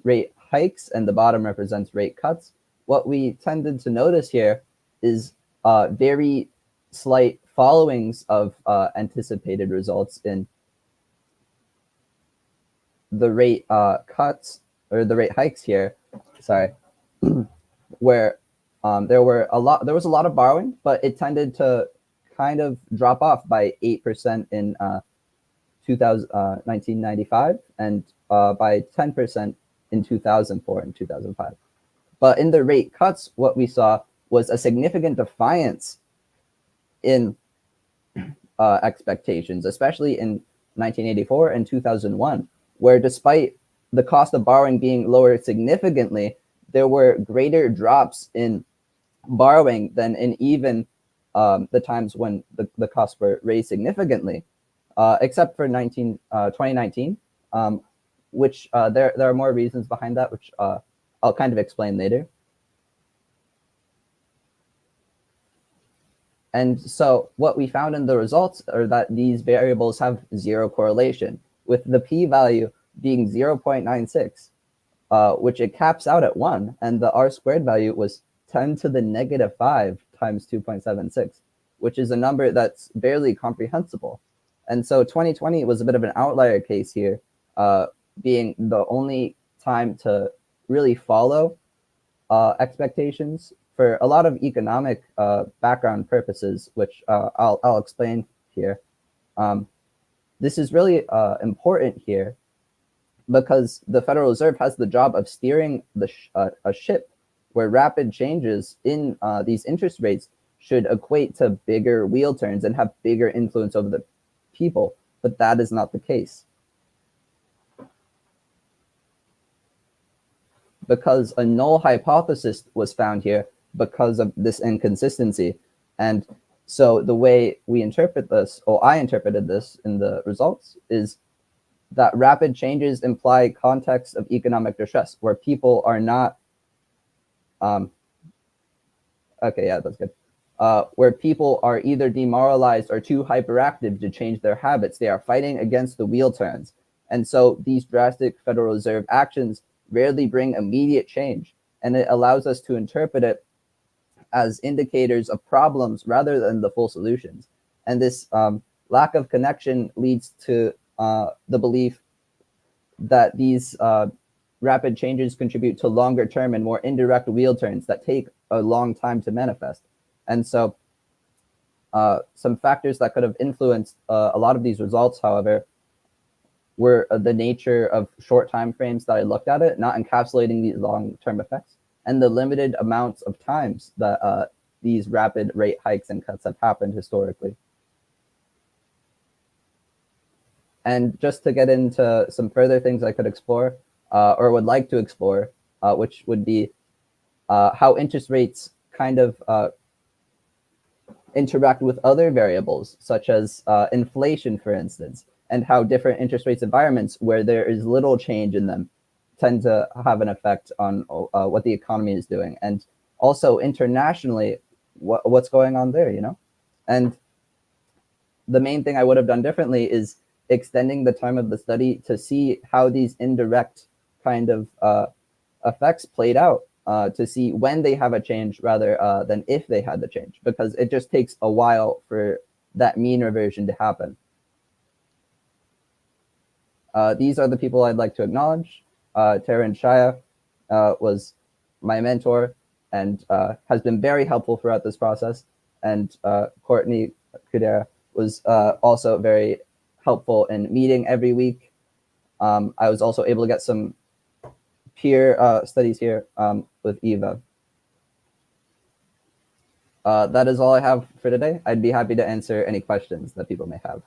rate hikes and the bottom represents rate cuts, what we tended to notice here is very slight followings of anticipated results in the rate cuts, or the rate hikes here, sorry, where there was a lot of borrowing, but it tended to kind of drop off by 8% in 1995 and by 10% in 2004 and 2005. But in the rate cuts, what we saw was a significant defiance in expectations, especially in 1984 and 2001, where despite the cost of borrowing being lowered significantly, there were greater drops in borrowing than in even the times when the costs were raised significantly, except for 2019, which there are more reasons behind that, which I'll kind of explain later. And so what we found in the results are that these variables have zero correlation, with the p-value being 0.96, which it caps out at 1, and the r-squared value was 10 to the negative 5 times 2.76, which is a number that's barely comprehensible. And so 2020 was a bit of an outlier case here, being the only time to really follow expectations for a lot of economic background purposes, which I'll explain here. This is really important here because the Federal Reserve has the job of steering a ship where rapid changes in these interest rates should equate to bigger wheel turns and have bigger influence over the people, but that is not the case. Because a null hypothesis was found here because of this inconsistency. And so the way we interpret this, or I interpreted this in the results, is that rapid changes imply contexts of economic distress where people are not, okay, yeah, that's good. Where people are either demoralized or too hyperactive to change their habits. They are fighting against the wheel turns. And so these drastic Federal Reserve actions rarely bring immediate change, and it allows us to interpret it as indicators of problems rather than the full solutions. And this lack of connection leads to the belief that these rapid changes contribute to longer term and more indirect wheel turns that take a long time to manifest. And so Some factors that could have influenced a lot of these results, however, were the nature of short time frames that I looked at it, not encapsulating these long-term effects, and the limited amounts of times that these rapid rate hikes and cuts have happened historically. And just to get into some further things I could explore, or would like to explore, which would be how interest rates kind of interact with other variables, such as inflation, for instance, and how different interest rates environments where there is little change in them tend to have an effect on what the economy is doing. And also internationally, what's going on there, you know? And the main thing I would have done differently is extending the time of the study to see how these indirect kind of effects played out, to see when they have a change rather than if they had the change, because it just takes a while for that mean reversion to happen. These are the people I'd like to acknowledge. Taryn Shaya was my mentor and has been very helpful throughout this process. And Courtney Kudera was also very helpful in meeting every week. I was also able to get some peer studies here with Eva. That is all I have for today. I'd be happy to answer any questions that people may have.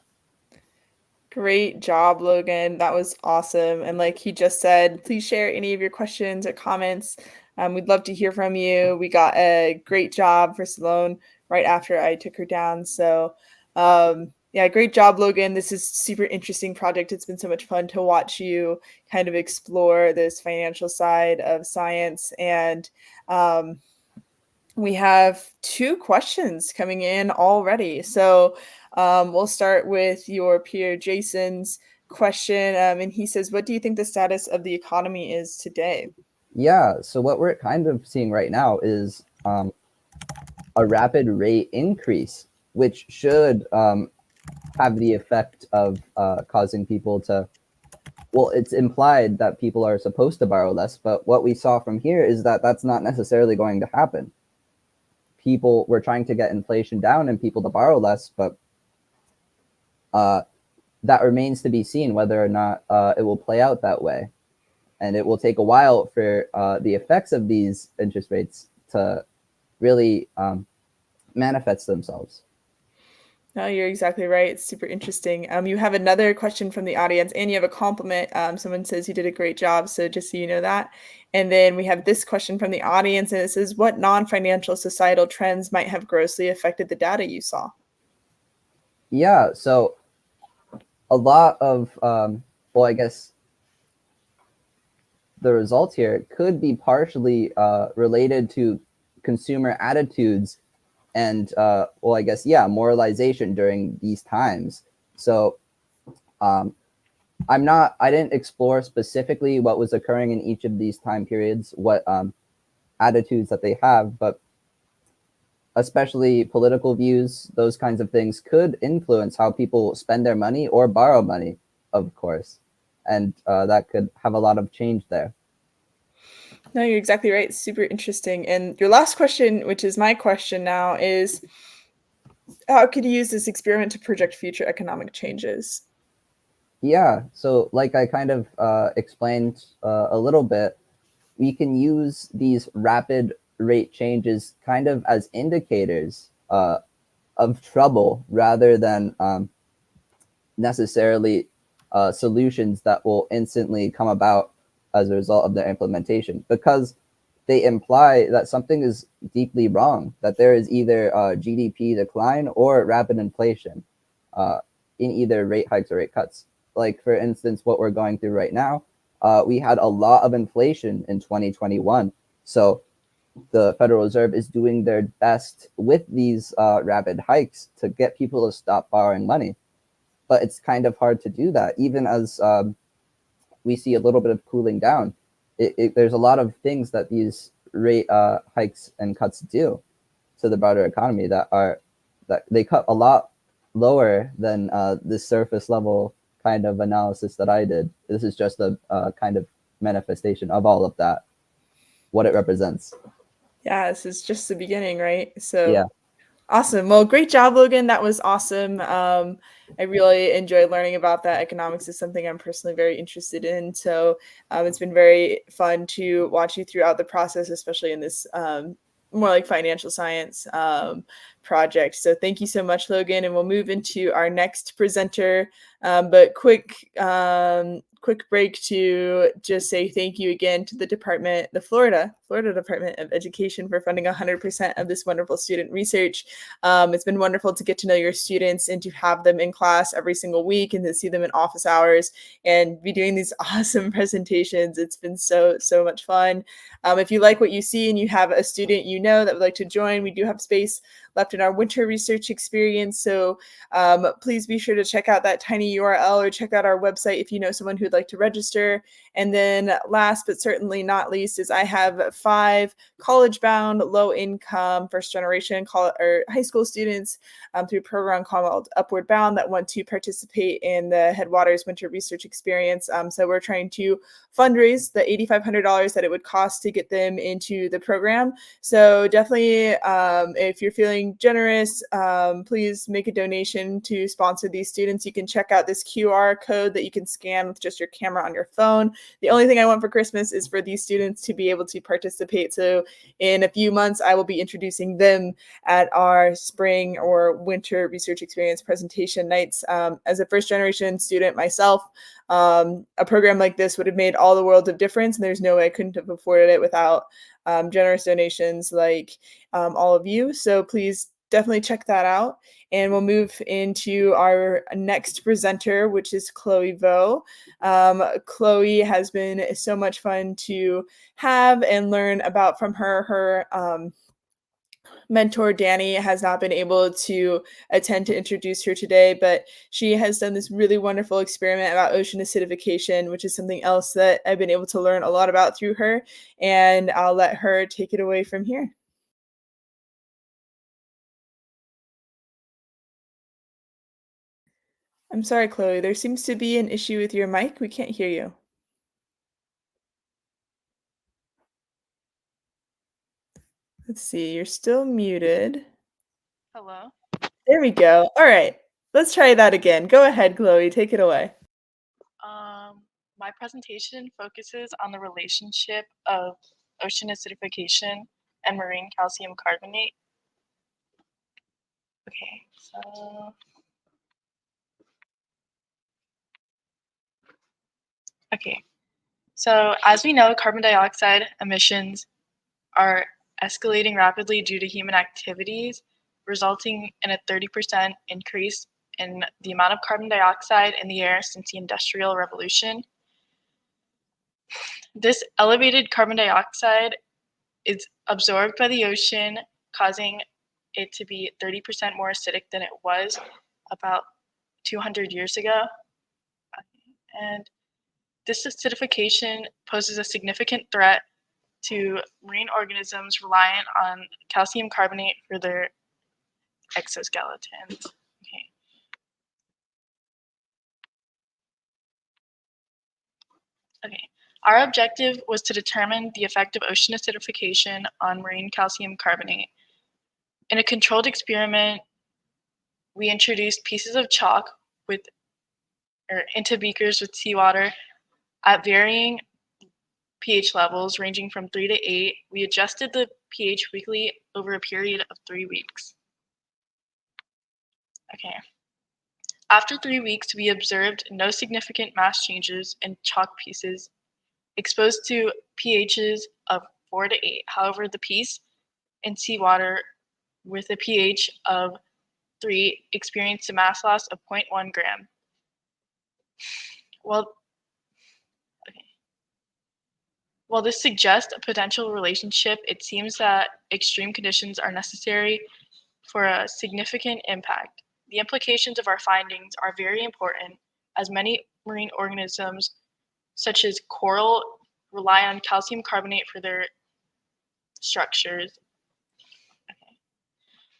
Great job, Logan. That was awesome. And like he just said, please share any of your questions or comments. We'd love to hear from you. We got a great job for Sloan right after I took her down. So yeah, great job, Logan. This is a super interesting project. It's been so much fun to watch you kind of explore this financial side of science. And we have 2 questions coming in already. So we'll start with your peer Jason's question. And he says, what do you think the status of the economy is today? Yeah, so what we're kind of seeing right now is a rapid rate increase, which should have the effect of causing people to, well, it's implied that people are supposed to borrow less, but what we saw from here is that that's not necessarily going to happen. People were trying to get inflation down and people to borrow less, but that remains to be seen whether or not it will play out that way. And it will take a while for the effects of these interest rates to really manifest themselves. No, you're exactly right. It's super interesting. You have another question from the audience, and you have a compliment. Someone says you did a great job, so just so you know that. And then we have this question from the audience, and it says, what non-financial societal trends might have grossly affected the data you saw? Yeah, so a lot of, well, I guess the results here could be partially related to consumer attitudes and well, I guess, yeah, moralization during these times. So I didn't explore specifically what was occurring in each of these time periods, what attitudes that they have, but especially political views, those kinds of things could influence how people spend their money or borrow money, of course. And that could have a lot of change there. No, you're exactly right. It's super interesting. And your last question, which is my question now, is how could you use this experiment to project future economic changes? Yeah, so like I kind of explained a little bit, we can use these rapid rate changes kind of as indicators of trouble rather than necessarily solutions that will instantly come about as a result of their implementation, because they imply that something is deeply wrong, that there is either GDP decline or rapid inflation in either rate hikes or rate cuts. Like, for instance, what we're going through right now, we had a lot of inflation in 2021. So the Federal Reserve is doing their best with these rapid hikes to get people to stop borrowing money. But it's kind of hard to do that, even as we see a little bit of cooling down. There's a lot of things that these rate hikes and cuts do to the broader economy that they cut a lot lower than the surface level kind of analysis that I did. This is just a kind of manifestation of all of that, what it represents. Yeah, this is just the beginning, right? So yeah. Awesome. Well, great job, Logan. That was awesome. I really enjoyed learning about that. Economics is something I'm personally very interested in. So it's been very fun to watch you throughout the process, especially in this more like financial science project. So thank you so much, Logan. And we'll move into our next presenter. But quick break to just say thank you again to the department, the Florida Department of Education, for funding 100% of this wonderful student research. It's been wonderful to get to know your students and to have them in class every single week and to see them in office hours and be doing these awesome presentations. It's been so much fun. If you like what you see and you have a student you know that would like to join, we do have space left in our winter research experience. So please be sure to check out that tiny URL or check out our website if you know someone who'd like to register. And then last but certainly not least is I have 5 college-bound, low-income, first-generation high school students through a program called Upward Bound that want to participate in the Headwaters Winter Research Experience. So we're trying to fundraise the $8,500 that it would cost to get them into the program. So definitely, if you're feeling generous, please make a donation to sponsor these students. You can check out this QR code that you can scan with just your camera on your phone. The only thing I want for Christmas is for these students to be able to participate. So in a few months, I will be introducing them at our spring or winter research experience presentation nights. As a first generation student myself, a program like this would have made all the world of difference, and there's no way I couldn't have afforded it without generous donations like all of you. So please definitely check that out. And we'll move into our next presenter, which is Chloe Vo. Chloe has been so much fun to have and learn about from her. Her mentor Danny has not been able to attend to introduce her today, but she has done this really wonderful experiment about ocean acidification, which is something else that I've been able to learn a lot about through her, and I'll let her take it away from here. I'm sorry, Chloe, there seems to be an issue with your mic. We can't hear you. Let's see, you're still muted. Hello. There we go. All right, let's try that again. Go ahead, Chloe, take it away. My presentation focuses on the relationship of ocean acidification and marine calcium carbonate. So as we know, carbon dioxide emissions are escalating rapidly due to human activities, resulting in a 30% increase in the amount of carbon dioxide in the air since the Industrial Revolution. This elevated carbon dioxide is absorbed by the ocean, causing it to be 30% more acidic than it was about 200 years ago. And this acidification poses a significant threat to marine organisms reliant on calcium carbonate for their exoskeletons. Okay. Our objective was to determine the effect of ocean acidification on marine calcium carbonate. In a controlled experiment, we introduced pieces of chalk into beakers with seawater at varying pH levels ranging from 3 to 8. We adjusted the pH weekly over a period of 3 weeks. Okay. After 3 weeks, we observed no significant mass changes in chalk pieces exposed to pHs of 4 to 8. However, the piece in seawater with a pH of 3 experienced a mass loss of 0.1 gram. While this suggests a potential relationship, it seems that extreme conditions are necessary for a significant impact. The implications of our findings are very important, as many marine organisms, such as coral, rely on calcium carbonate for their structures.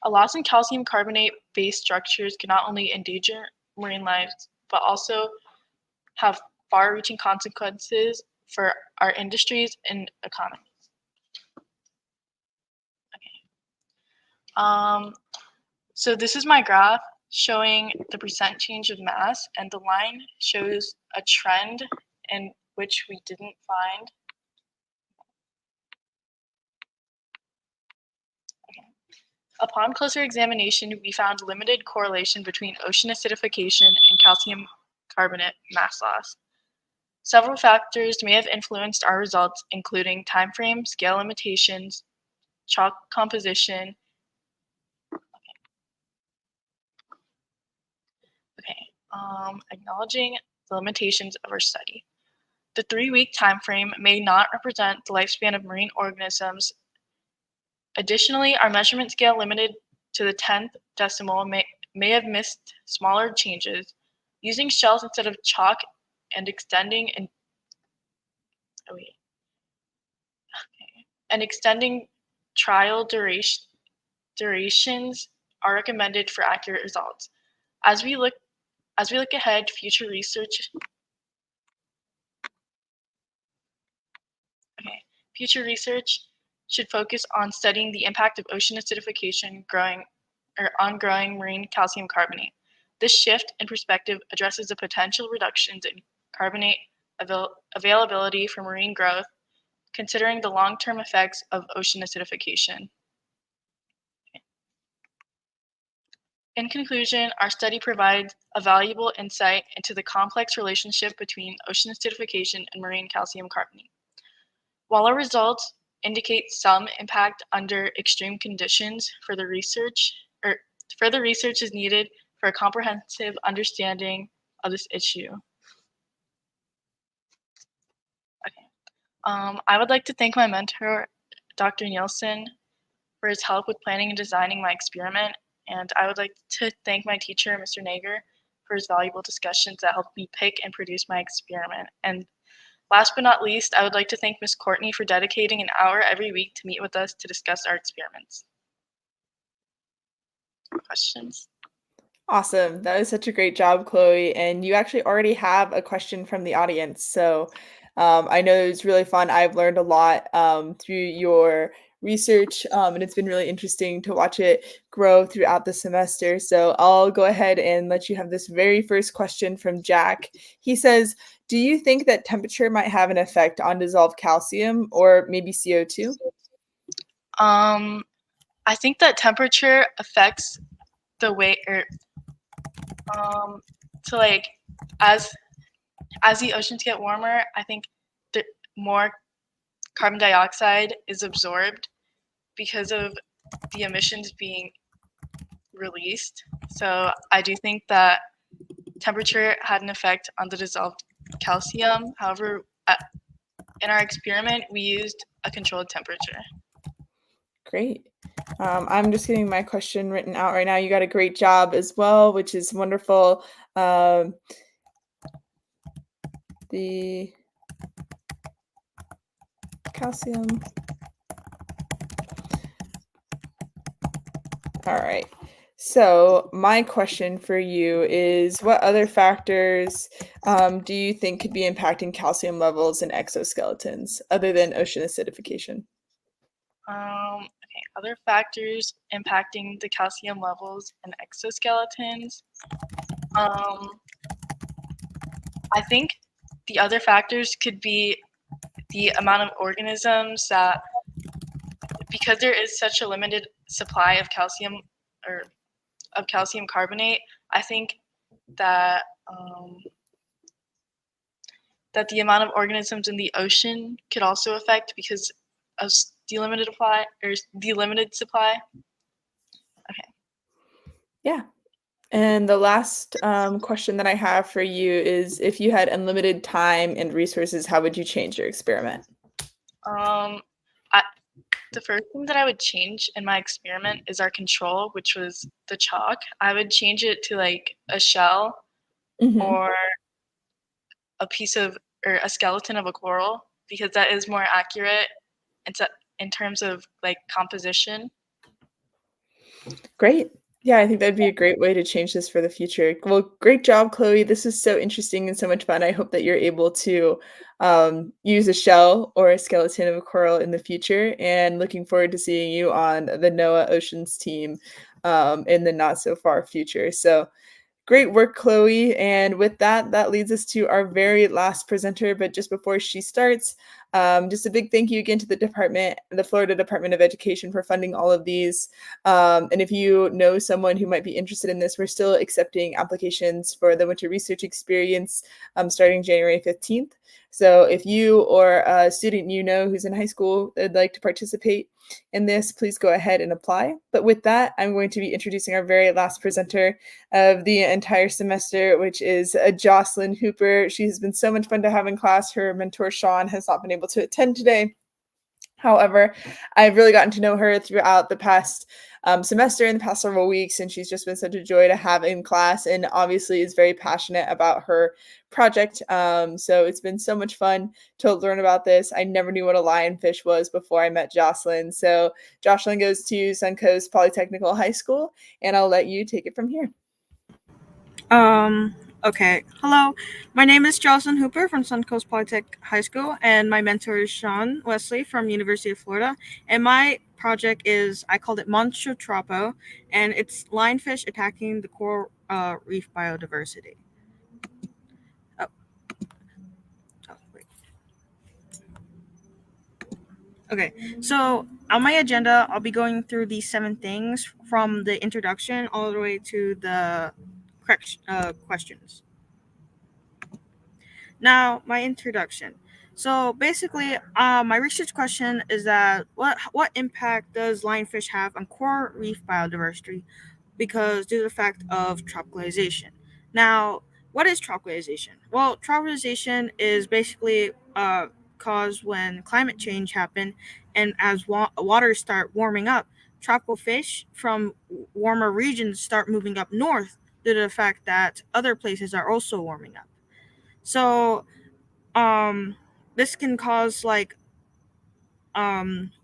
A loss in calcium carbonate-based structures can not only endanger marine lives, but also have far-reaching consequences for our industries and economies. So this is my graph showing the percent change of mass, and the line shows a trend in which we didn't find. Okay. Upon closer examination, we found limited correlation between ocean acidification and calcium carbonate mass loss. Several factors may have influenced our results, including time frame, scale limitations, chalk composition. Acknowledging the limitations of our study. The 3-week time frame may not represent the lifespan of marine organisms. Additionally, our measurement scale limited to the 10th decimal may have missed smaller changes. Using shells instead of chalk and extending trial durations are recommended for accurate results. As we look ahead, future research should focus on studying the impact of ocean acidification on growing marine calcium carbonate. This shift in perspective addresses the potential reductions in carbonate availability for marine growth, considering the long-term effects of ocean acidification. In conclusion, our study provides a valuable insight into the complex relationship between ocean acidification and marine calcium carbonate. While our results indicate some impact under extreme conditions, further research is needed for a comprehensive understanding of this issue. Okay. I would like to thank my mentor, Dr. Nielsen, for his help with planning and designing my experiment. And I would like to thank my teacher, Mr. Nager, for his valuable discussions that helped me pick and produce my experiment. And last but not least, I would like to thank Ms. Courtney for dedicating an hour every week to meet with us to discuss our experiments. Questions? Awesome. That was such a great job, Chloe. And you actually already have a question from the audience. So I know it was really fun. I've learned a lot through your research, and it's been really interesting to watch it grow throughout the semester. So I'll go ahead and let you have this very first question from Jack. He says, do you think that temperature might have an effect on dissolved calcium or maybe CO2? I think that temperature affects the way, so like as the oceans get warmer, I think the more carbon dioxide is absorbed because of the emissions being released. So I do think that temperature had an effect on the dissolved calcium. However, in our experiment, we used a controlled temperature. Great. I'm just getting my question written out right now. You got a great job as well, which is wonderful. The calcium. All right. So my question for you is, what other factors do you think could be impacting calcium levels in exoskeletons other than ocean acidification? Other factors impacting the calcium levels in exoskeletons. I think the other factors could be the amount of organisms that, because there is such a limited supply of calcium or of calcium carbonate, I think that that the amount of organisms in the ocean could also affect because of the limited supply. Okay. Yeah. And the last question that I have for you is, if you had unlimited time and resources, how would you change your experiment? The first thing that I would change in my experiment is our control, which was the chalk. I would change it to like a shell or a piece of, or a skeleton of a coral, because that is more accurate in terms of like composition. Great. Yeah, I think that'd be a great way to change this for the future. Well, great job, Chloe. This is so interesting and so much fun. I hope that you're able to use a shell or a skeleton of a coral in the future, and looking forward to seeing you on the NOAA Oceans team in the not so far future. So great work, Chloe. And with that, that leads us to our very last presenter. But just before she starts, just a big thank you again to the Florida Department of Education, for funding all of these. And if you know someone who might be interested in this, we're still accepting applications for the Winter Research Experience starting January 15th. So if you or a student you know who's in high school would like to participate in this, please go ahead and apply. But with that, I'm going to be introducing our very last presenter of the entire semester, which is Jocelyn Hooper. She has been so much fun to have in class. Her mentor, Sean, has not been able to attend today. However, I've really gotten to know her throughout the past semester and the past several weeks, and she's just been such a joy to have in class, and obviously is very passionate about her project. So it's been so much fun to learn about this. I never knew what a lionfish was before I met Jocelyn. So Jocelyn goes to Suncoast Polytechnical High School, and I'll let you take it from here. Okay. Hello. My name is Jocelyn Hooper from Suncoast Polytech High School, and my mentor is Sean Wesley from University of Florida. And my project is, I called it Monstro, and it's lionfish attacking the coral reef biodiversity. Wait. Okay. So on my agenda, I'll be going through these 7 things from the introduction all the way to the questions. Now, my introduction. So basically, my research question is that what impact does lionfish have on coral reef biodiversity because due to the fact of tropicalization? Now, what is tropicalization? Well, tropicalization is basically caused when climate change happen, and as waters start warming up, tropical fish from warmer regions start moving up north due to the fact that other places are also warming up. So this can cause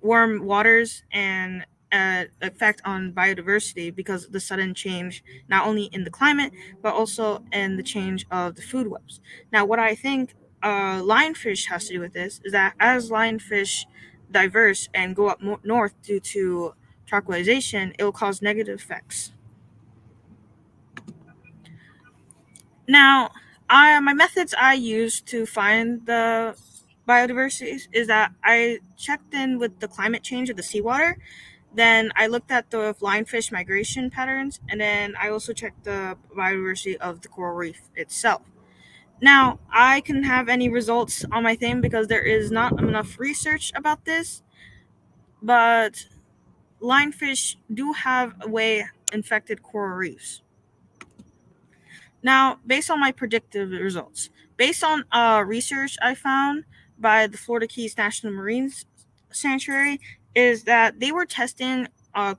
warm waters and effect on biodiversity because of the sudden change not only in the climate but also in the change of the food webs. Now, what I think lionfish has to do with this is that as lionfish diverse and go up north due to tropicalization, it will cause negative effects. Now, my methods I use to find the biodiversity is that I checked in with the climate change of the seawater. Then I looked at the lionfish migration patterns, and then I also checked the biodiversity of the coral reef itself. Now, I can have any results on my thing because there is not enough research about this, but lionfish do have away infected coral reefs. Now, based on my predictive results, based on research I found by the Florida Keys National Marine Sanctuary, is that they were testing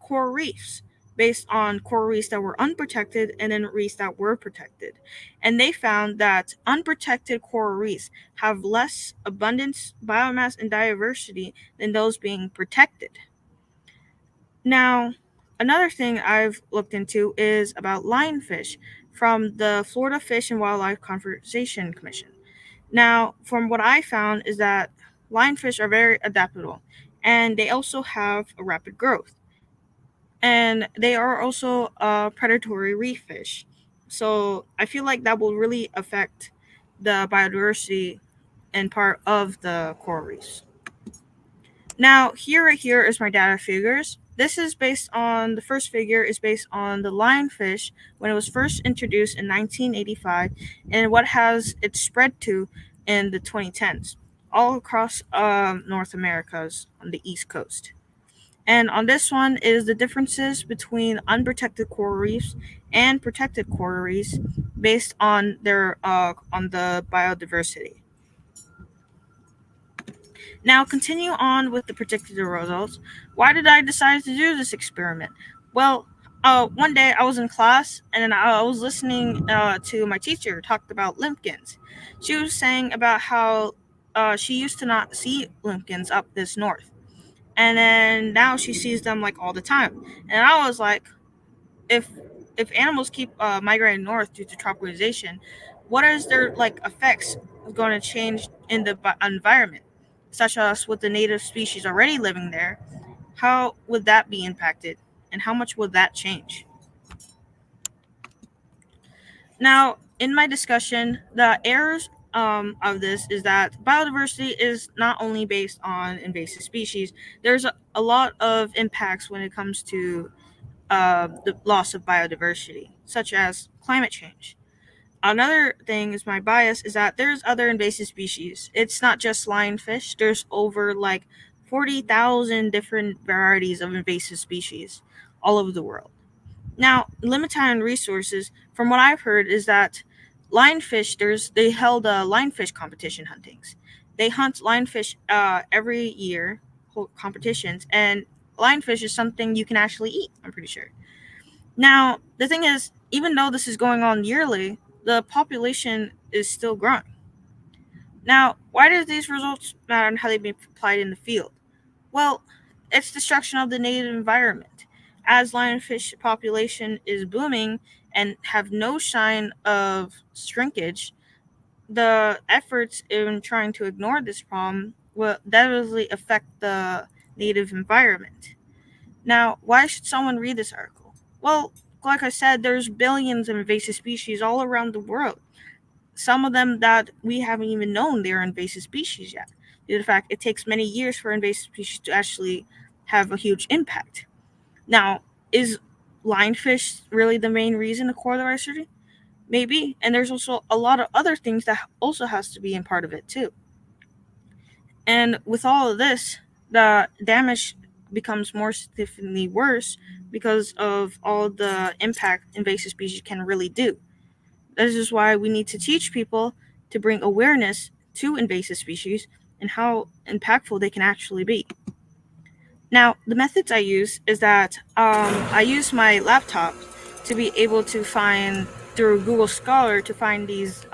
coral reefs based on coral reefs that were unprotected and then reefs that were protected. And they found that unprotected coral reefs have less abundance, biomass, and diversity than those being protected. Now, another thing I've looked into is about lionfish from the Florida Fish and Wildlife Conservation Commission. Now, from what I found is that lionfish are very adaptable, and they also have a rapid growth. And they are also a predatory reef fish. So I feel like that will really affect the biodiversity and part of the coral reefs. Now, right here is my data figures. This is based on, the first figure is based on the lionfish when it was first introduced in 1985 and what has it spread to in the 2010s, all across North America's on the East Coast. And on this one is the differences between unprotected coral reefs and protected coral reefs based on their on the biodiversity. Now, continue on with the predicted results. Why did I decide to do this experiment? Well, one day I was in class and then I was listening to my teacher talk about limpkins. She was saying about how she used to not see limpkins up this north, and then now she sees them like all the time. And I was like, if animals keep migrating north due to tropicalization, what is their effects going to change in the environment, such as with the native species already living there? How would that be impacted? and how much will that change? Now, in my discussion, the errors of this is that biodiversity is not only based on invasive species. There's a lot of impacts when it comes to the loss of biodiversity, such as climate change. Another thing is my bias is that there's other invasive species. It's not just lionfish. There's over like 40,000 different varieties of invasive species all over the world. Now, limited on resources, from what I've heard, is that they held a lionfish competition huntings. They hunt lionfish every year, hold competitions, and lionfish is something you can actually eat, I'm pretty sure. Now, the thing is, even though this is going on yearly, the population is still growing. Now, why do these results matter and how they be applied in the field? Well, it's destruction of the native environment. As lionfish population is booming and have no sign of shrinkage, the efforts in trying to ignore this problem will definitely affect the native environment. Now, why should someone read this article? Well, like I said, there's billions of invasive species all around the world. Some of them that we haven't even known they're invasive species yet. Due to the fact it takes many years for invasive species to actually have a huge impact. Now, is lionfish really the main reason to core diversity? Maybe, and there's also a lot of other things that also has to be in part of it too. And with all of this, the damage becomes more significantly worse because of all the impact invasive species can really do. This is why we need to teach people to bring awareness to invasive species and how impactful they can actually be. Now, the methods I use is that I use my laptop to be able to find through Google Scholar to find these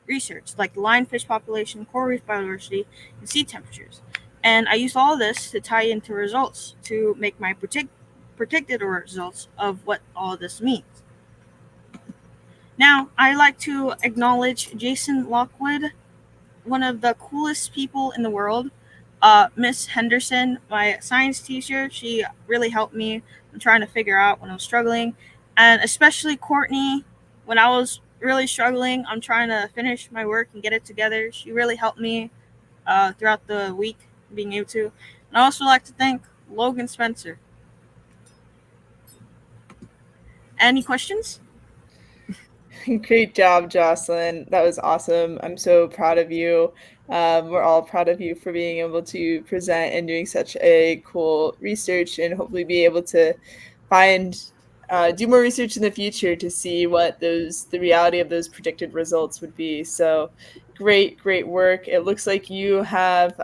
research, like lionfish population, coral reef biodiversity, and sea temperatures. And I use all this to tie into results to make my predicted results of what all this means. Now, I like to acknowledge Jason Lockwood, one of the coolest people in the world. Miss Henderson, my science teacher, she really helped me in trying to figure out when I was struggling. And especially Courtney, when I was really struggling, I'm trying to finish my work and get it together. She really helped me throughout the week being able to. And I also like to thank Logan Spencer. Any questions? Great job, Jocelyn. That was awesome. I'm so proud of you. We're all proud of you for being able to present and doing such a cool research, and hopefully be able to do more research in the future to see what the reality of those predicted results would be. So great work. It looks like you have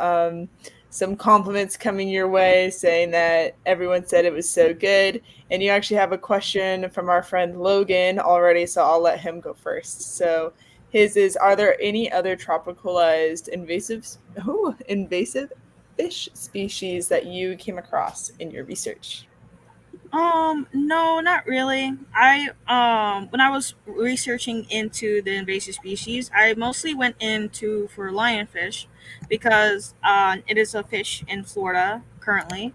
some compliments coming your way saying that everyone said it was so good. And you actually have a question from our friend Logan already, so I'll let him go first. So his is, are there any other tropicalized invasive fish species that you came across in your research? No, not really. When I was researching into the invasive species, I mostly went into for lionfish because it is a fish in Florida currently,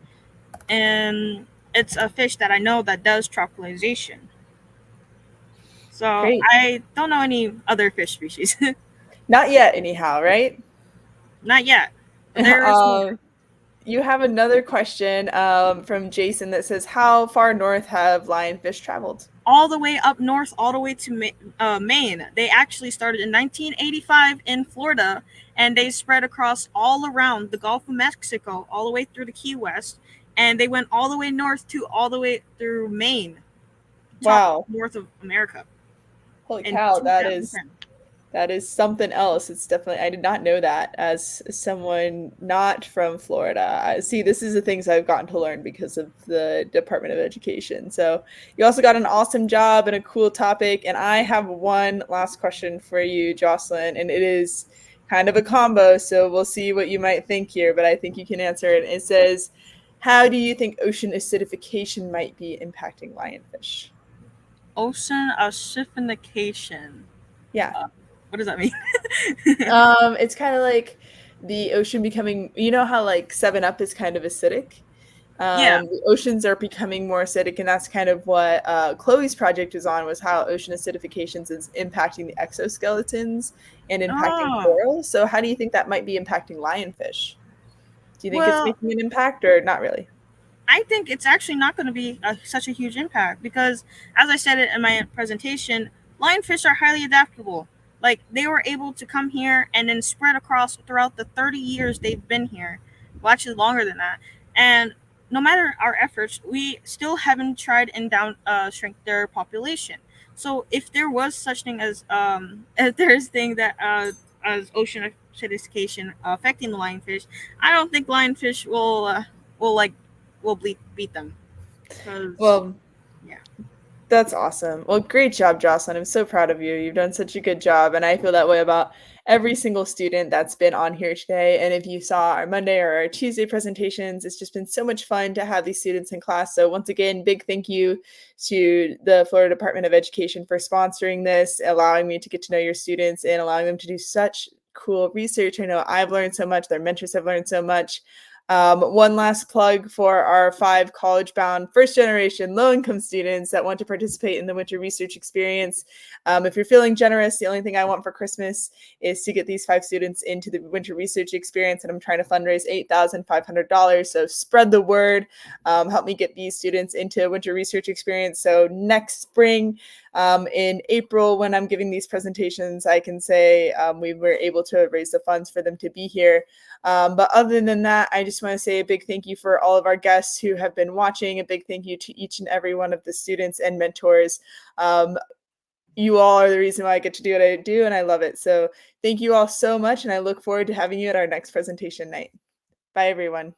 and it's a fish that I know that does tropicalization. So Great. I don't know any other fish species. Not yet, anyhow, right? Not yet. There's more. You have another question from Jason that says, how far north have lionfish traveled? All the way up north, all the way to Maine. They actually started in 1985 in Florida, and they spread across all around the Gulf of Mexico, all the way through the Key West, and they went all the way north to all the way through Maine. Wow. North of America. Holy cow, that is something else. It's definitely, I did not know that as someone not from Florida. See, this is the things I've gotten to learn because of the Department of Education. So you also got an awesome job and a cool topic. And I have one last question for you, Jocelyn, and it is kind of a combo. So we'll see what you might think here, but I think you can answer it. It says, how do you think ocean acidification might be impacting lionfish? Ocean acidification. Yeah. What does that mean? It's kind of like the ocean becoming, you know how like 7-Up is kind of acidic? Yeah. The oceans are becoming more acidic, and that's kind of what Chloe's project is on, was how ocean acidifications is impacting the exoskeletons and impacting Oh, coral. So how do you think that might be impacting lionfish? Do you think it's well, making an impact or not really? I think it's actually not going to be such a huge impact because, as I said it in my presentation, lionfish are highly adaptable. Like, they were able to come here and then spread across throughout the 30 years they've been here. Well, actually, longer than that. And no matter our efforts, we still haven't tried and shrink their population. So, if there was such thing as as there's thing that as ocean acidification affecting the lionfish, I don't think lionfish will like will beat them. Because Well, yeah. that's awesome. Well, great job, Jocelyn. I'm so proud of you. You've done such a good job. And I feel that way about every single student that's been on here today. And if you saw our Monday or our Tuesday presentations, it's just been so much fun to have these students in class. So, once again, big thank you to the Florida Department of Education for sponsoring this, allowing me to get to know your students, and allowing them to do such cool research. I know I've learned so much, their mentors have learned so much. One last plug for our 5 college-bound first-generation low-income students that want to participate in the winter research experience. If you're feeling generous, the only thing I want for Christmas is to get these 5 students into the winter research experience, and I'm trying to fundraise $8,500. So spread the word. Help me get these students into winter research experience. So next spring, in April, when I'm giving these presentations, I can say we were able to raise the funds for them to be here. But other than that, I just want to say a big thank you for all of our guests who have been watching. A big thank you to each and every one of the students and mentors. You all are the reason why I get to do what I do, and I love it. So thank you all so much, and I look forward to having you at our next presentation night. Bye, everyone.